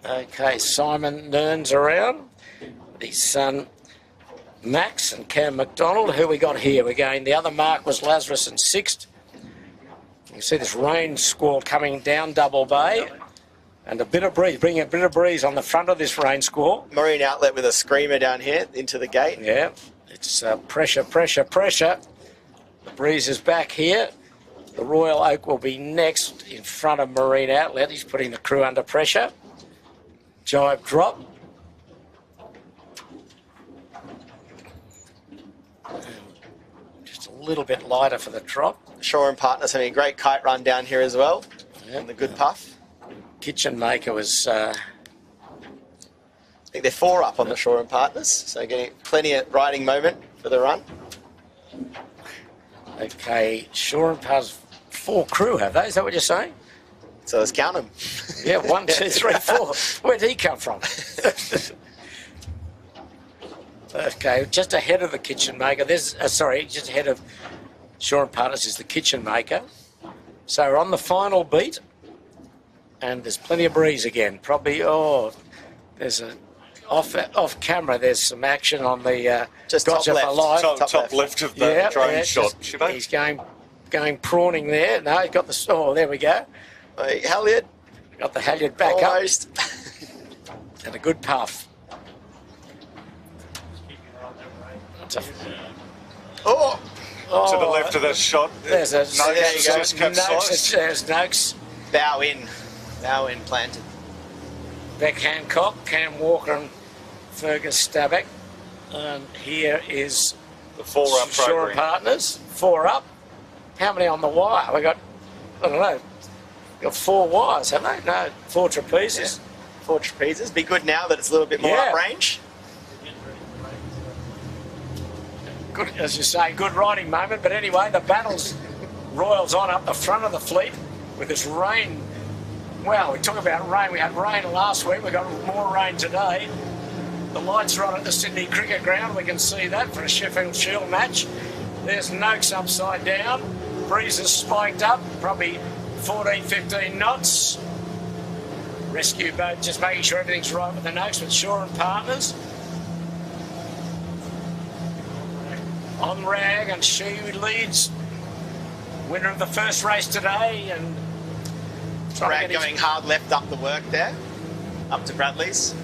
Okay, Simon Nern's around. With his son Max and Cam McDonald. Who we got here? We're going, the other mark was Lazarus in 6th. You can see this rain squall coming down Double Bay. And a bit of breeze, bringing a bit of breeze on the front of this rain squall. Marine outlet with a screamer down here into the gate. Yeah, it's pressure, pressure, pressure. The breeze is back here. The Royal Oak will be next in front of Marine Outlet. He's putting the crew under pressure. Jibe drop. Just a little bit lighter for the drop. Shore and Partners having a great kite run down here as well. Yeah. And the good puff. Kitchen Maker was I think they're 4 up on the Shore and Partners, so getting plenty of riding moment for the run. okay. Shore and Paz 4 crew, have they? Is that what you're saying? So let's count them. Yeah, 1, 2, 3, 4. Where'd he come from? Okay, just ahead of the Kitchen Maker. There's just ahead of Shore and Partners is the Kitchen Maker. So we're on the final beat, and there's plenty of breeze again. Probably there's a off camera. There's some action on the Just top Gotcha left. for Life. Top left of the drone shot, just- Shippo. He's going prawning there. No, he's got the there we go. Hey, Halyard, Got the halyard back almost. up and a good puff. Oh, To the left of that shot, There's a no, there you go. just capsized. There's Noakes, bow in planted. Beck Hancock, Cam Walker and Fergus Stabak. And here is The 4-up Shore program. Partners, 4 up. How many on the wire? We got I don't know, got 4 wires, haven't they? No, 4 trapezes. Yeah. 4 trapezes. Be good now that it's a little bit more uprange. Good, as you say, good riding moment. But anyway, the battle's royals on up the front of the fleet with this rain. Well, we talk about rain. We had rain last week. We got more rain today. The lights are on at the Sydney Cricket Ground. We can see that for a Sheffield Shield match. There's Noakes upside down. Breeze has spiked up, probably 14, 15 knots. Rescue boat just making sure everything's right with the Noakes with Shaw and Partners. On rag, and she leads. Winner of the first race today, and Rag going hard left up the work there, up to Bradley's.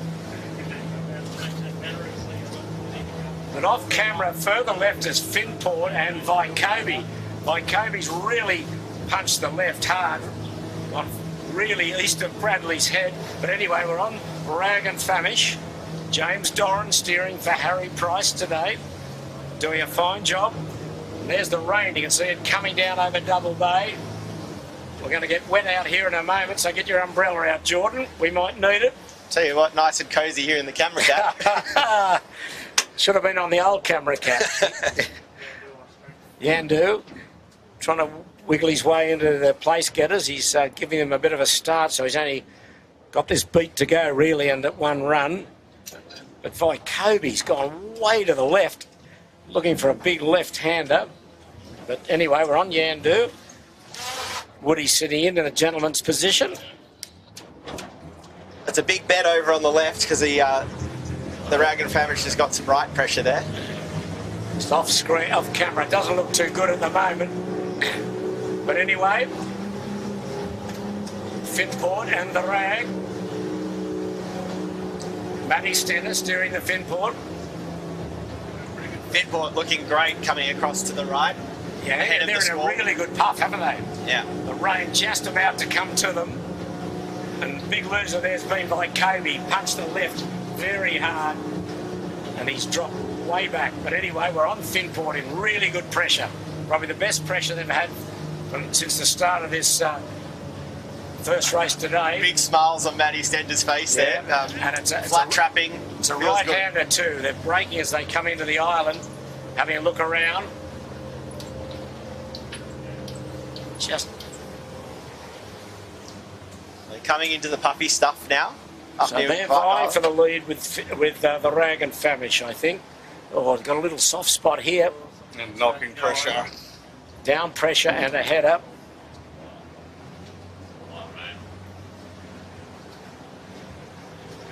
But off camera, further left is Finport and Vycobi. Vycobi's really punched the left hard, on really east of Bradley's head. But anyway, we're on Rag and Famish. James Doran steering for Harry Price today, doing a fine job. And there's the rain, you can see it coming down over Double Bay. We're going to get wet out here in a moment, so get your umbrella out, Jordan. We might need it. Tell you what, nice and cosy here in the camera cat. Should have been on the old camera cat. Yandu trying to wiggle his way into the place getters. He's giving them a bit of a start, so he's only got this beat to go really and at 1 run. But Vycobi's gone way to the left, looking for a big left-hander. But anyway, we're on Yandu. Woody's sitting in a gentleman's position. It's a big bet over on the left because the Rag and Famish has got some right pressure there. Just off screen, off camera, it doesn't look too good at the moment. But anyway, Finport and the Rag. Matty Stenner steering the Finport. Finport looking great coming across to the right. Yeah, and they're in a really good puff, haven't they? Yeah. The rain just about to come to them. And big loser there's been by Kobe. Punched the left very hard. And he's dropped way back. But anyway, we're on Finport in really good pressure. Probably the best pressure they've had since the start of this first race today. Big smiles on Matty Stender's face there. And it's flat trapping. It's a right-hander too. They're braking as they come into the island, having a look around. Just they're coming into the puffy stuff now. So they're vying for the lead with the Rag and Famish, I think. Oh, got a little soft spot here. And knocking pressure. Down pressure and a header.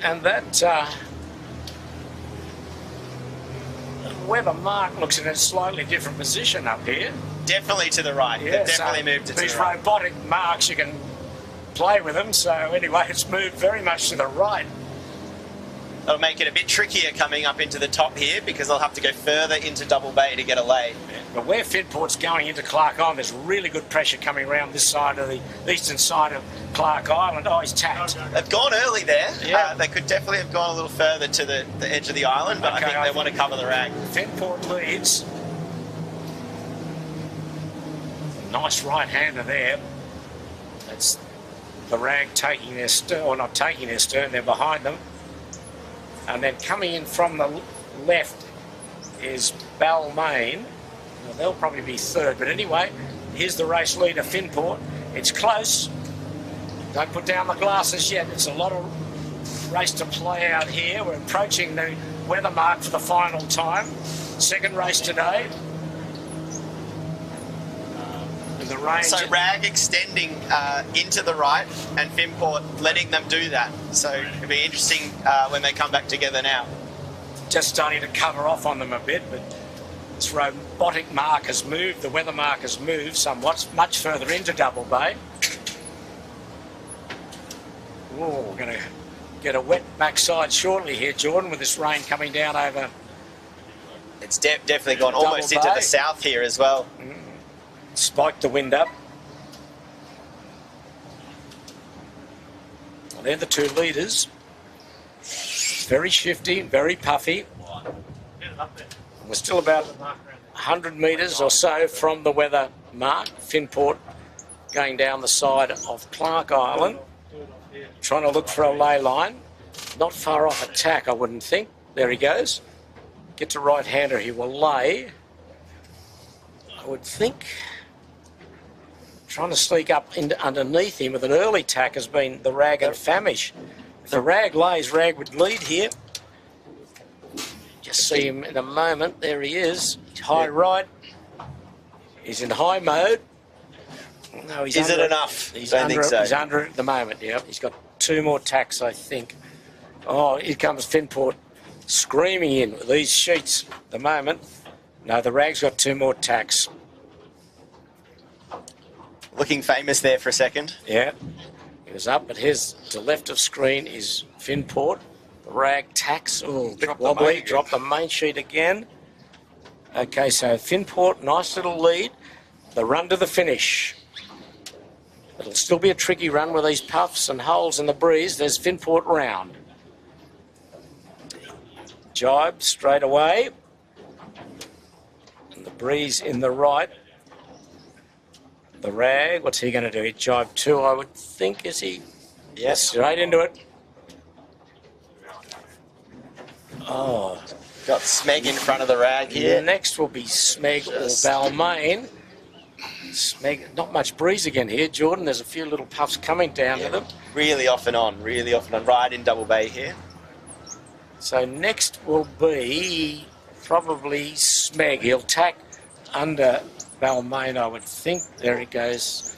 And that Weather Mark looks in a slightly different position up here. Definitely to the right. Yeah, They've definitely moved it to these the right. robotic marks, you can play with them. So anyway, it's moved very much to the right. That'll make it a bit trickier coming up into the top here because they'll have to go further into Double Bay to get a lay. Yeah. But where Finport's going into Clark Island, there's really good pressure coming around this side of the eastern side of Clark Island. Oh, he's tapped. They've gone early there. Yeah. They could definitely have gone a little further to the edge of the island, but Okay, I think they want to cover the Rag. Finport leads. Nice right-hander there. That's the Rag taking their stern, or not taking their stern, they're behind them. And then coming in from the left is Balmain. Well, they'll probably be third, but anyway, here's the race leader, Finport. It's close. Don't put down the glasses yet. It's a lot of race to play out here. We're approaching the weather mark for the final time. Second race today. And the range. So Rag extending into the right and Finport letting them do that. So it'll be interesting when they come back together now. Just starting to cover off on them a bit, but this robotic mark has moved, the weather mark has moved somewhat, much further into Double Bay. Oh, we're going to get a wet backside shortly here, Jordan, with this rain coming down over. It's definitely gone almost into the south here as well. Spiked the wind up. Well, they're the two leaders. Very shifty, very puffy. We're still about 100 metres or so from the weather mark. Finport going down the side of Clark Island, trying to look for a lay line. Not far off attack, I wouldn't think. There he goes. Gets a right-hander, he will lay. I would think. Trying to sneak up underneath him with an early tack has been the Rag and Famish. If the Rag lays, Rag would lead here. Just see him in a moment. There he is. He's high right. He's in high mode. No, he's Is under it enough? He's Don't under think so. He's under it at the moment, yeah. He's got 2 more tacks, I think. Oh, here comes Finport screaming in with these sheets at the moment. No, the Rag's got 2 more tacks. Looking famous there for a second. Yeah, he was up, but here's to left of screen is Finport. The Rag tacks. Oh, bit wobbly. Dropped the main sheet again. Okay, so Finport, nice little lead. The run to the finish. It'll still be a tricky run with these puffs and holes in the breeze. There's Finport round. Jibe straight away. And the breeze in the right. The Rag, what's he going to do? He jibe 2, I would think, is he? Yes, straight into it. Oh. Got Smeg in front of the Rag here. Next will be Smeg or Balmain. Smeg, not much breeze again here, Jordan. There's a few little puffs coming down to them. Really off and on, right in Double Bay here. So next will be probably Smeg. He'll tack under Balmain, I would think. There he goes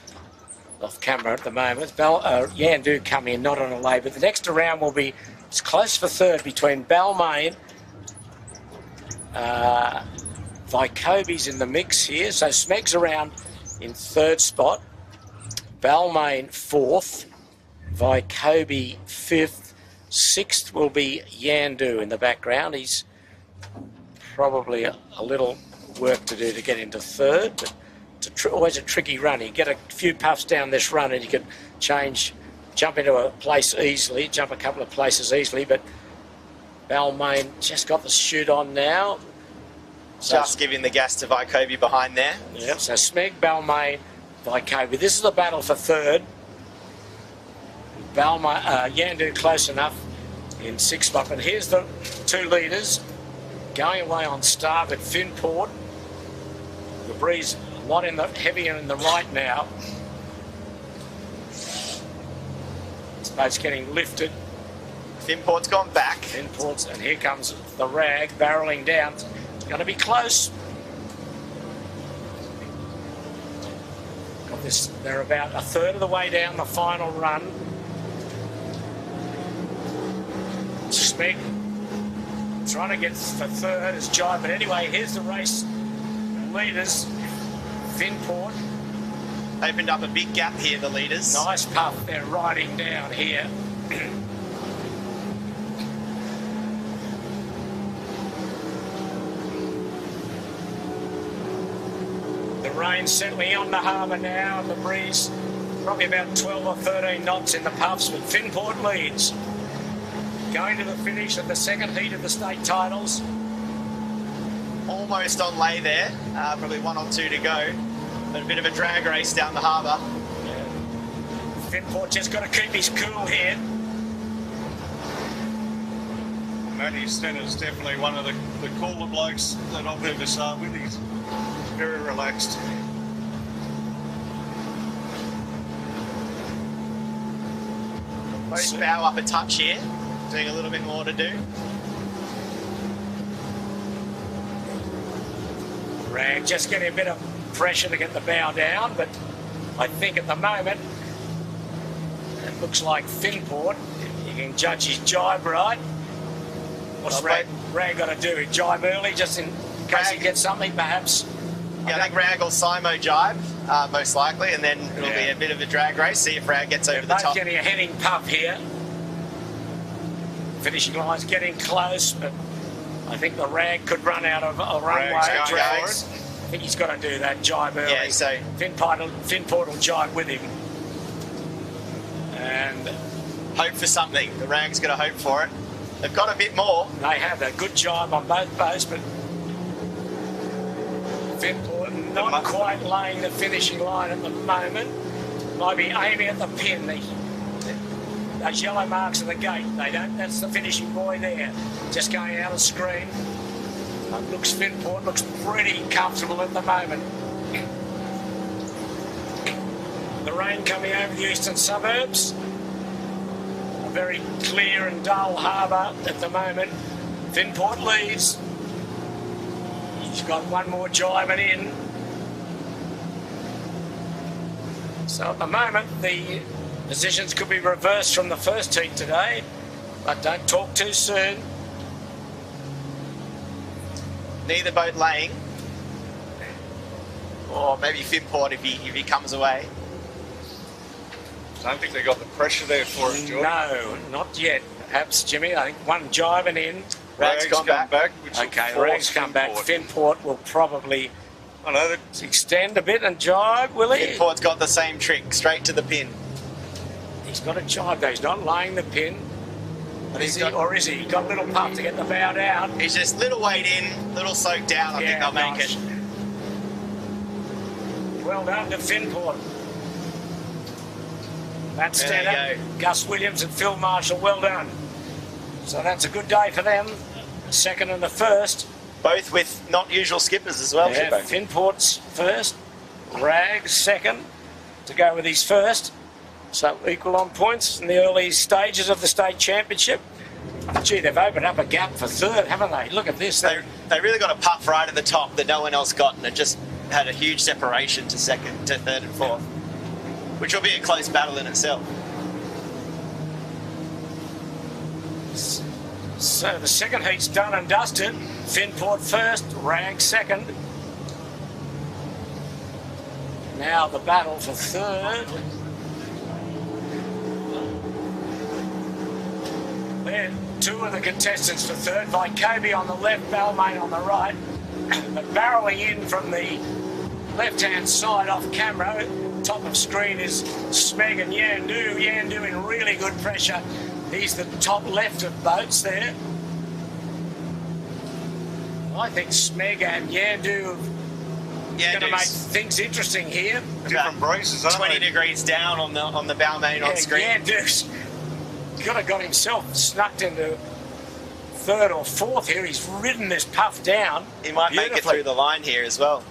off camera at the moment. Yandu come in, not on a lay, but the next round will be, it's close for third between Balmain. Vycobi's in the mix here, so Smeg's around in 3rd spot. Balmain 4th, Vycobi 5th, 6th will be Yandu in the background. He's probably a little work to do to get into 3rd, but it's always a tricky run. You get a few puffs down this run and you can jump into a place easily, jump a couple of places easily, but Balmain just got the chute on now. Just giving the gas to Vycobi behind there. Yep, so Smeg, Balmain, Vycobi. This is a battle for 3rd. Yandu close enough in 6th spot, but here's the 2 leaders going away on starboard. Finport, the breeze a lot heavier in the right now. This boat's getting lifted. Finport's gone back. Finport's, and here comes the Rag barrelling down. It's going to be close. Got this. They're about a 1/3 of the way down the final run. Smeg trying to get for 3rd as Jibe, but anyway, here's the race leaders. Finport Opened up a big gap here, the leaders. nice puff. They're riding down here. The rain settling on the harbour now, and the breeze probably about 12 or 13 knots in the puffs, but Finport leads. Going to the finish of the 2nd heat of the state titles. Almost on lay there, probably 1 or 2 to go. But a bit of a drag race down the harbour. Yeah. Finport just got to keep his cool here. Matty Stenner's definitely one of the cooler blokes that I've ever sailed with. He's very relaxed. Both bow up a touch here, doing a little bit more to do. Rag just getting a bit of pressure to get the bow down, but I think at the moment it looks like Finport. You can judge his jibe right. What's Rag got to do? He jibe early just in case he gets something, perhaps. Yeah, I think Rag will Simo jibe, most likely, and then it'll be a bit of a drag race, see if Rag gets over the top. Getting a heading puff here. Finishing line's getting close, but I think the Rag could run out of a runway. I think he's got to do that jibe early. Yeah, so Finport will jibe with him. And hope for something. The Rag's got to hope for it. They've got a bit more. They have a good jibe on both boats, but Finport not quite laying the finishing line at the moment. Might be aiming at the pin. Those yellow marks at the gate, they don't. That's the finishing boy there. Just going out of screen. Looks Finport, looks pretty comfortable at the moment. The rain coming over the eastern suburbs. A very clear and dull harbour at the moment. Finport leads. He's got one more jibing in. So at the moment, the positions could be reversed from the first heat today, but don't talk too soon. Neither boat laying. Or maybe Finport if he comes away. I don't think they got the pressure there for it, George. No, not yet. Perhaps, Jimmy. I think one jibing in. Rag's come back. Okay, Rag's come back. Finport will probably extend a bit and jibe, will he? Finport's got the same trick, straight to the pin. He's got a jibe though. He's not laying the pin. Is he? He got a little puff to get the bow down. He's just little weight in, little soak down. I think they'll make it. Well done to Finport. That's standard. Gus Williams and Phil Marshall, well done. So that's a good day for them. Second and the first. Both with not usual skippers as well. Yeah, Finport's first. Rag second to go with his first. So equal on points in the early stages of the state championship. Gee, they've opened up a gap for third, haven't they? Look at this. They really got a puff right at the top that no one else got, and it just had a huge separation to second, to third and fourth, which will be a close battle in itself. So the second heat's done and dusted. Finport first, Rag second. Now the battle for third. There, two of the contestants for third. Vycobi on the left, Balmain on the right. But barreling in from the left-hand side off camera, top of screen is Smeg and Yandu. Yandu in really good pressure. He's the top left of boats there. I think Smeg and Yandu are going to make things interesting here. Different braces, aren't 20 they? degrees down on the Balmain on screen. Yandu's got himself snuck into third or fourth here. He's ridden this puff down. He might make it through the line here as well.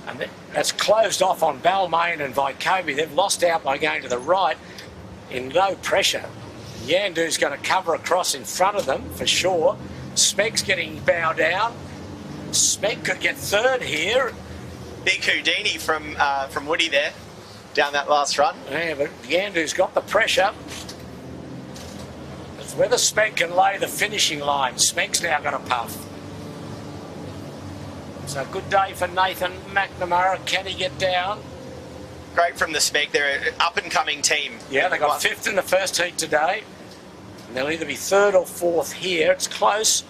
And that's closed off on Balmain and Vycobi. They've lost out by going to the right in low pressure. Yandu's going to cover across in front of them for sure. Smeg's getting bow down. Smeg could get third here. Big Houdini from Woody there, down that last run. Yeah, but Yandu's got the pressure. It's whether Smeg can lay the finishing line. Smeg's now got a puff. So good day for Nathan McNamara. Can he get down? Great from the Smeg. They're an up-and-coming team. Yeah, they got fifth in the first heat today. And they'll either be third or fourth here. It's close.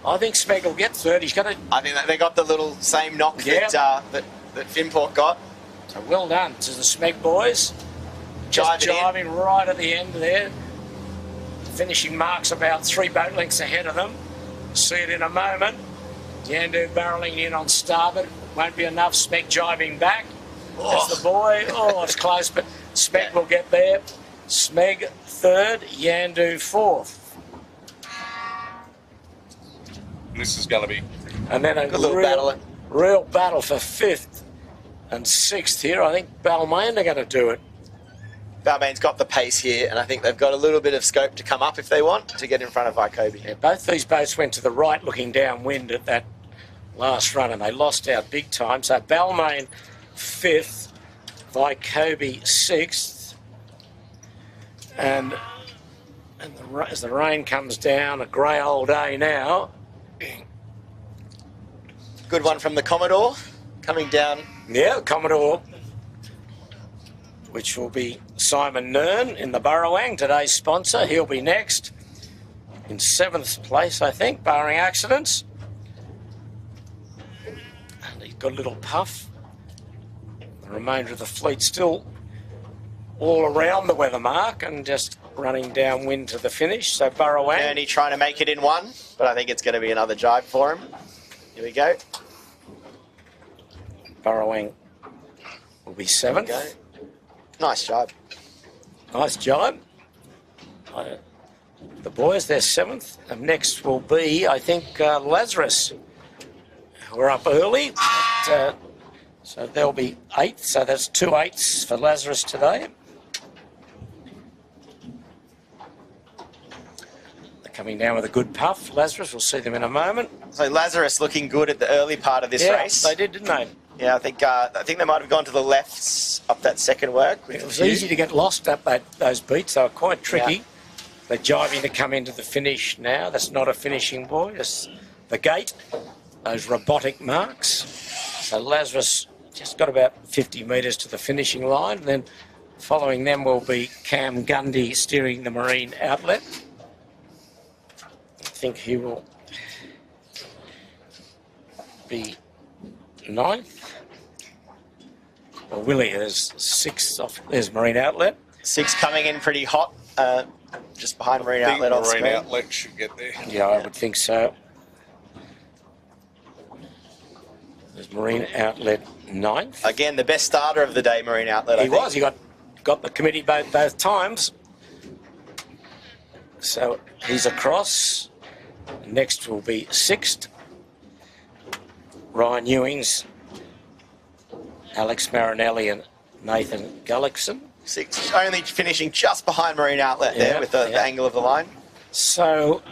I think Smeg will get third. He's got to... I think that they got the little same knock that Finport got. So well done to the Smeg boys. Just jiving right at the end there. Finishing marks about 3 boat lengths ahead of them. See it in a moment. Yandu barrelling in on starboard. Won't be enough. Smeg jiving back. That's the boy. Oh, it's close, but Smeg will get there. Smeg third, Yandu fourth. This is going to be... And then a real battle for fifth and sixth here. I think Balmain are going to do it. Balmain's got the pace here, and I think they've got a little bit of scope to come up if they want to get in front of Vycobi. Yeah, both these boats went to the right looking downwind at that last run, and they lost out big time. So Balmain fifth, Vycobi sixth. And as the rain comes down, a grey old day now. Good one from the Commodore, coming down. Yeah, Commodore, which will be Simon Nern in the Burrowang, today's sponsor. He'll be next in 7th place, I think, barring accidents. And he's got a little puff. The remainder of the fleet still all around the weather mark and just running downwind to the finish. So Burrowang. Ernie trying to make it in one, but I think it's going to be another jibe for him. Here we go. Burrowang will be 7th. Nice job. Nice job. The boys, they're 7th. And next will be, I think, Lazarus. We're up early. But, so they'll be 8th. So that's 2 8s for Lazarus today. They're coming down with a good puff. Lazarus, we'll see them in a moment. So Lazarus looking good at the early part of this race. They did, didn't they? Yeah, I think they might have gone to the lefts up that second work. It was easy to get lost up those beats. They were quite tricky. Yeah. They're jiving to come into the finish now. That's not a finishing buoy. It's the gate, those robotic marks. So Lazarus just got about 50 metres to the finishing line. And then following them will be Cam Gundy steering the Marine Outlet. I think he will be 9th. Well, Willie, there's 6th off. There's Marine Outlet. 6 coming in pretty hot, just behind Marine Outlet on screen. Marine Outlet should get there. Yeah, I would think so. There's Marine Outlet 9th. Again, the best starter of the day, Marine Outlet. He was. He got the committee both times. So he's across. Next will be 6th. Ryan Ewings, Alex Marinelli and Nathan Gullickson. 6, only finishing just behind Marine Outlet there with the angle of the line. So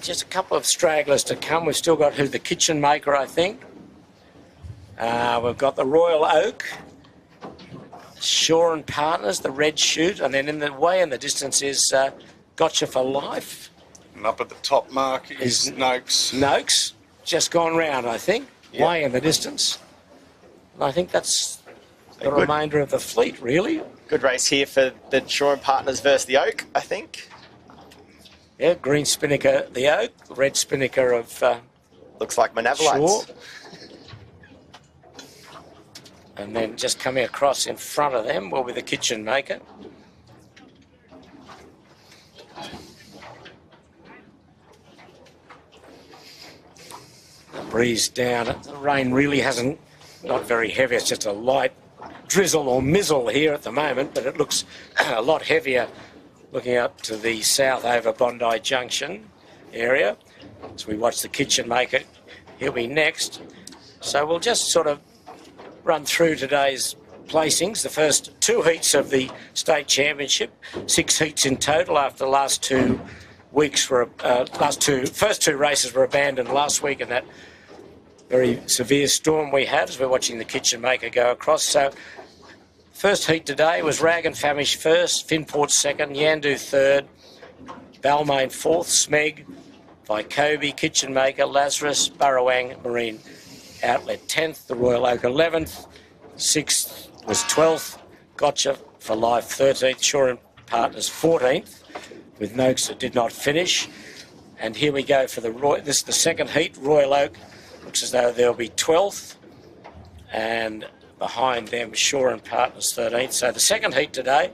just a couple of stragglers to come. We've still got the Kitchen Maker, I think. We've got the Royal Oak, Shaw and Partners, the Red Chute, and then in the distance is Gotcha for Life. And up at the top mark is Noakes. Noakes, just gone round, I think, way in the distance. And I think that's the remainder of the fleet, really. Good race here for the Shaw and Partners versus the Oak, I think. Yeah, green spinnaker, the Oak, red spinnaker of looks like Manavalites. Shaw. And then just coming across in front of them will be the Kitchen Maker. The breeze down. The rain really hasn't, not very heavy. It's just a light drizzle or mizzle here at the moment, but it looks a lot heavier looking up to the south over Bondi Junction area. As we watch the Kitchen Maker, he'll be next. So we'll just sort of run through today's placings. The first 2 heats of the state championship, 6 heats in total after the last 2 weeks were first 2 races were abandoned last week in that very severe storm we had as we're watching the Kitchen Maker go across. So first heat today was Rag and Famish first, Finport second, Yandu third, Balmain fourth, Smeg, Vycobi, Kitchen Maker, Lazarus, Burrawang, Marine Outlet 10th, the Royal Oak 11th, 6th was 12th, Gotcha for Life 13th, Shaw and Partners 14th, with Noakes that did not finish. And here we go for this is the second heat. Royal Oak looks as though they'll be 12th, and behind them Shaw and Partners 13th. So the second heat today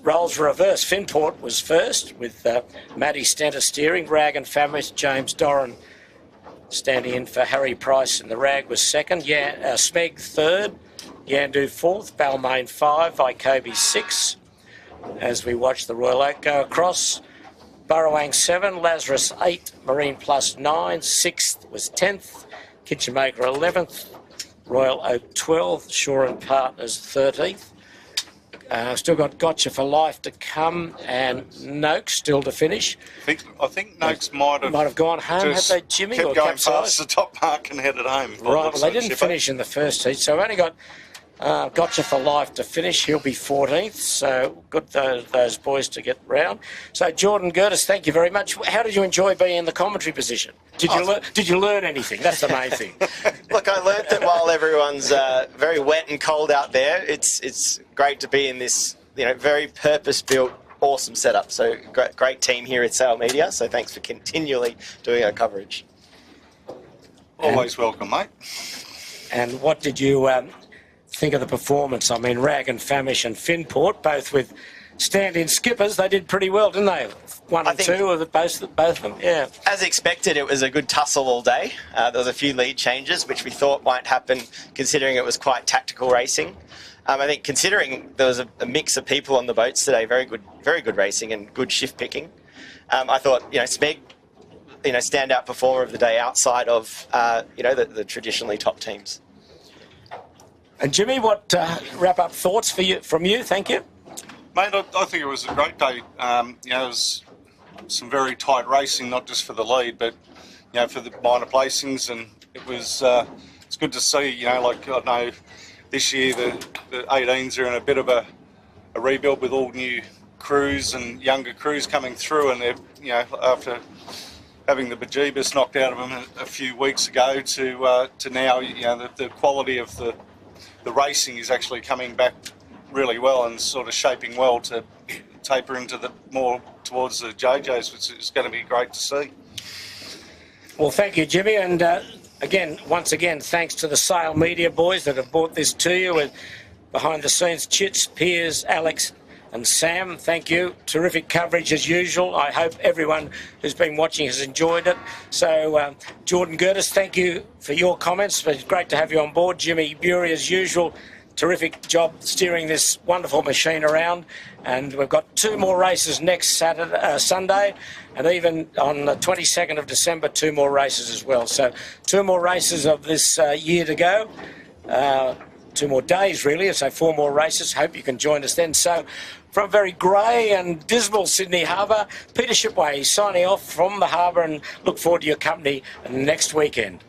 roles reverse. Finport was first with Matty Stenter steering, Rag and Famish, James Doran standing in for Harry Price, and the Rag was second. Smeg third, Yandu fourth, Balmain 5, Vycobi 6. As we watch the Royal Oak go across, Burrawang 7, Lazarus 8, Marine Plus 9, 6th was 10th, Kitchen Maker 11th, Royal Oak 12th, Shaw and Partners 13th. Still got Gotcha for Life to come, and Noakes still to finish. I think Noakes might have gone home, have they, Jimmy? Kept or going capsized? Past the top mark and headed home. Right, well, they didn't finish in the first heat, so we've only got Gotcha for Life to finish. He'll be 14th, so good those boys to get round. So Jordan Gertis, thank you very much. How did you enjoy being in the commentary position? Did you learn anything? That's the main thing. Look, I learnt that while everyone's very wet and cold out there, it's great to be in this very purpose-built, awesome setup. So great team here at Sail Media. So thanks for continually doing our coverage. Always welcome, mate. And what did you think of the performance? I mean, Rag and Famish and Finport, both with stand-in skippers, they did pretty well, didn't they? one I and think- two, or both of them? Yeah. As expected, it was a good tussle all day. There was a few lead changes, which we thought might happen, considering it was quite tactical racing. I think considering there was a mix of people on the boats today, very good racing and good shift picking. I thought, Smeg, standout performer of the day outside of, the traditionally top teams. And Jimmy, what wrap-up thoughts from you? Thank you. Mate, I think it was a great day. It was some very tight racing, not just for the lead, but for the minor placings, and it was it's good to see. I know this year the 18s are in a bit of a rebuild with all new crews and younger crews coming through, and they're after having the bejeebus knocked out of them a few weeks ago to now, the quality of the racing is actually coming back really well and sort of shaping well to taper into the more towards the JJs, which is going to be great to see. Well, thank you, Jimmy, and once again, thanks to the Sail Media boys that have brought this to you, with behind the scenes, Chits, Piers, Alex and Sam. Thank you. Terrific coverage as usual. I hope everyone who's been watching has enjoyed it. So, Jordan Gertis, thank you for your comments. It's great to have you on board. Jimmy Bury, as usual, terrific job steering this wonderful machine around. And we've got 2 more races next Sunday, and even on the 22nd of December, 2 more races as well. So 2 more races of this year to go. 2 more days, really, so 4 more races. Hope you can join us then. So, from very grey and dismal Sydney Harbour, Peter Shipway signing off from the harbour, and look forward to your company next weekend.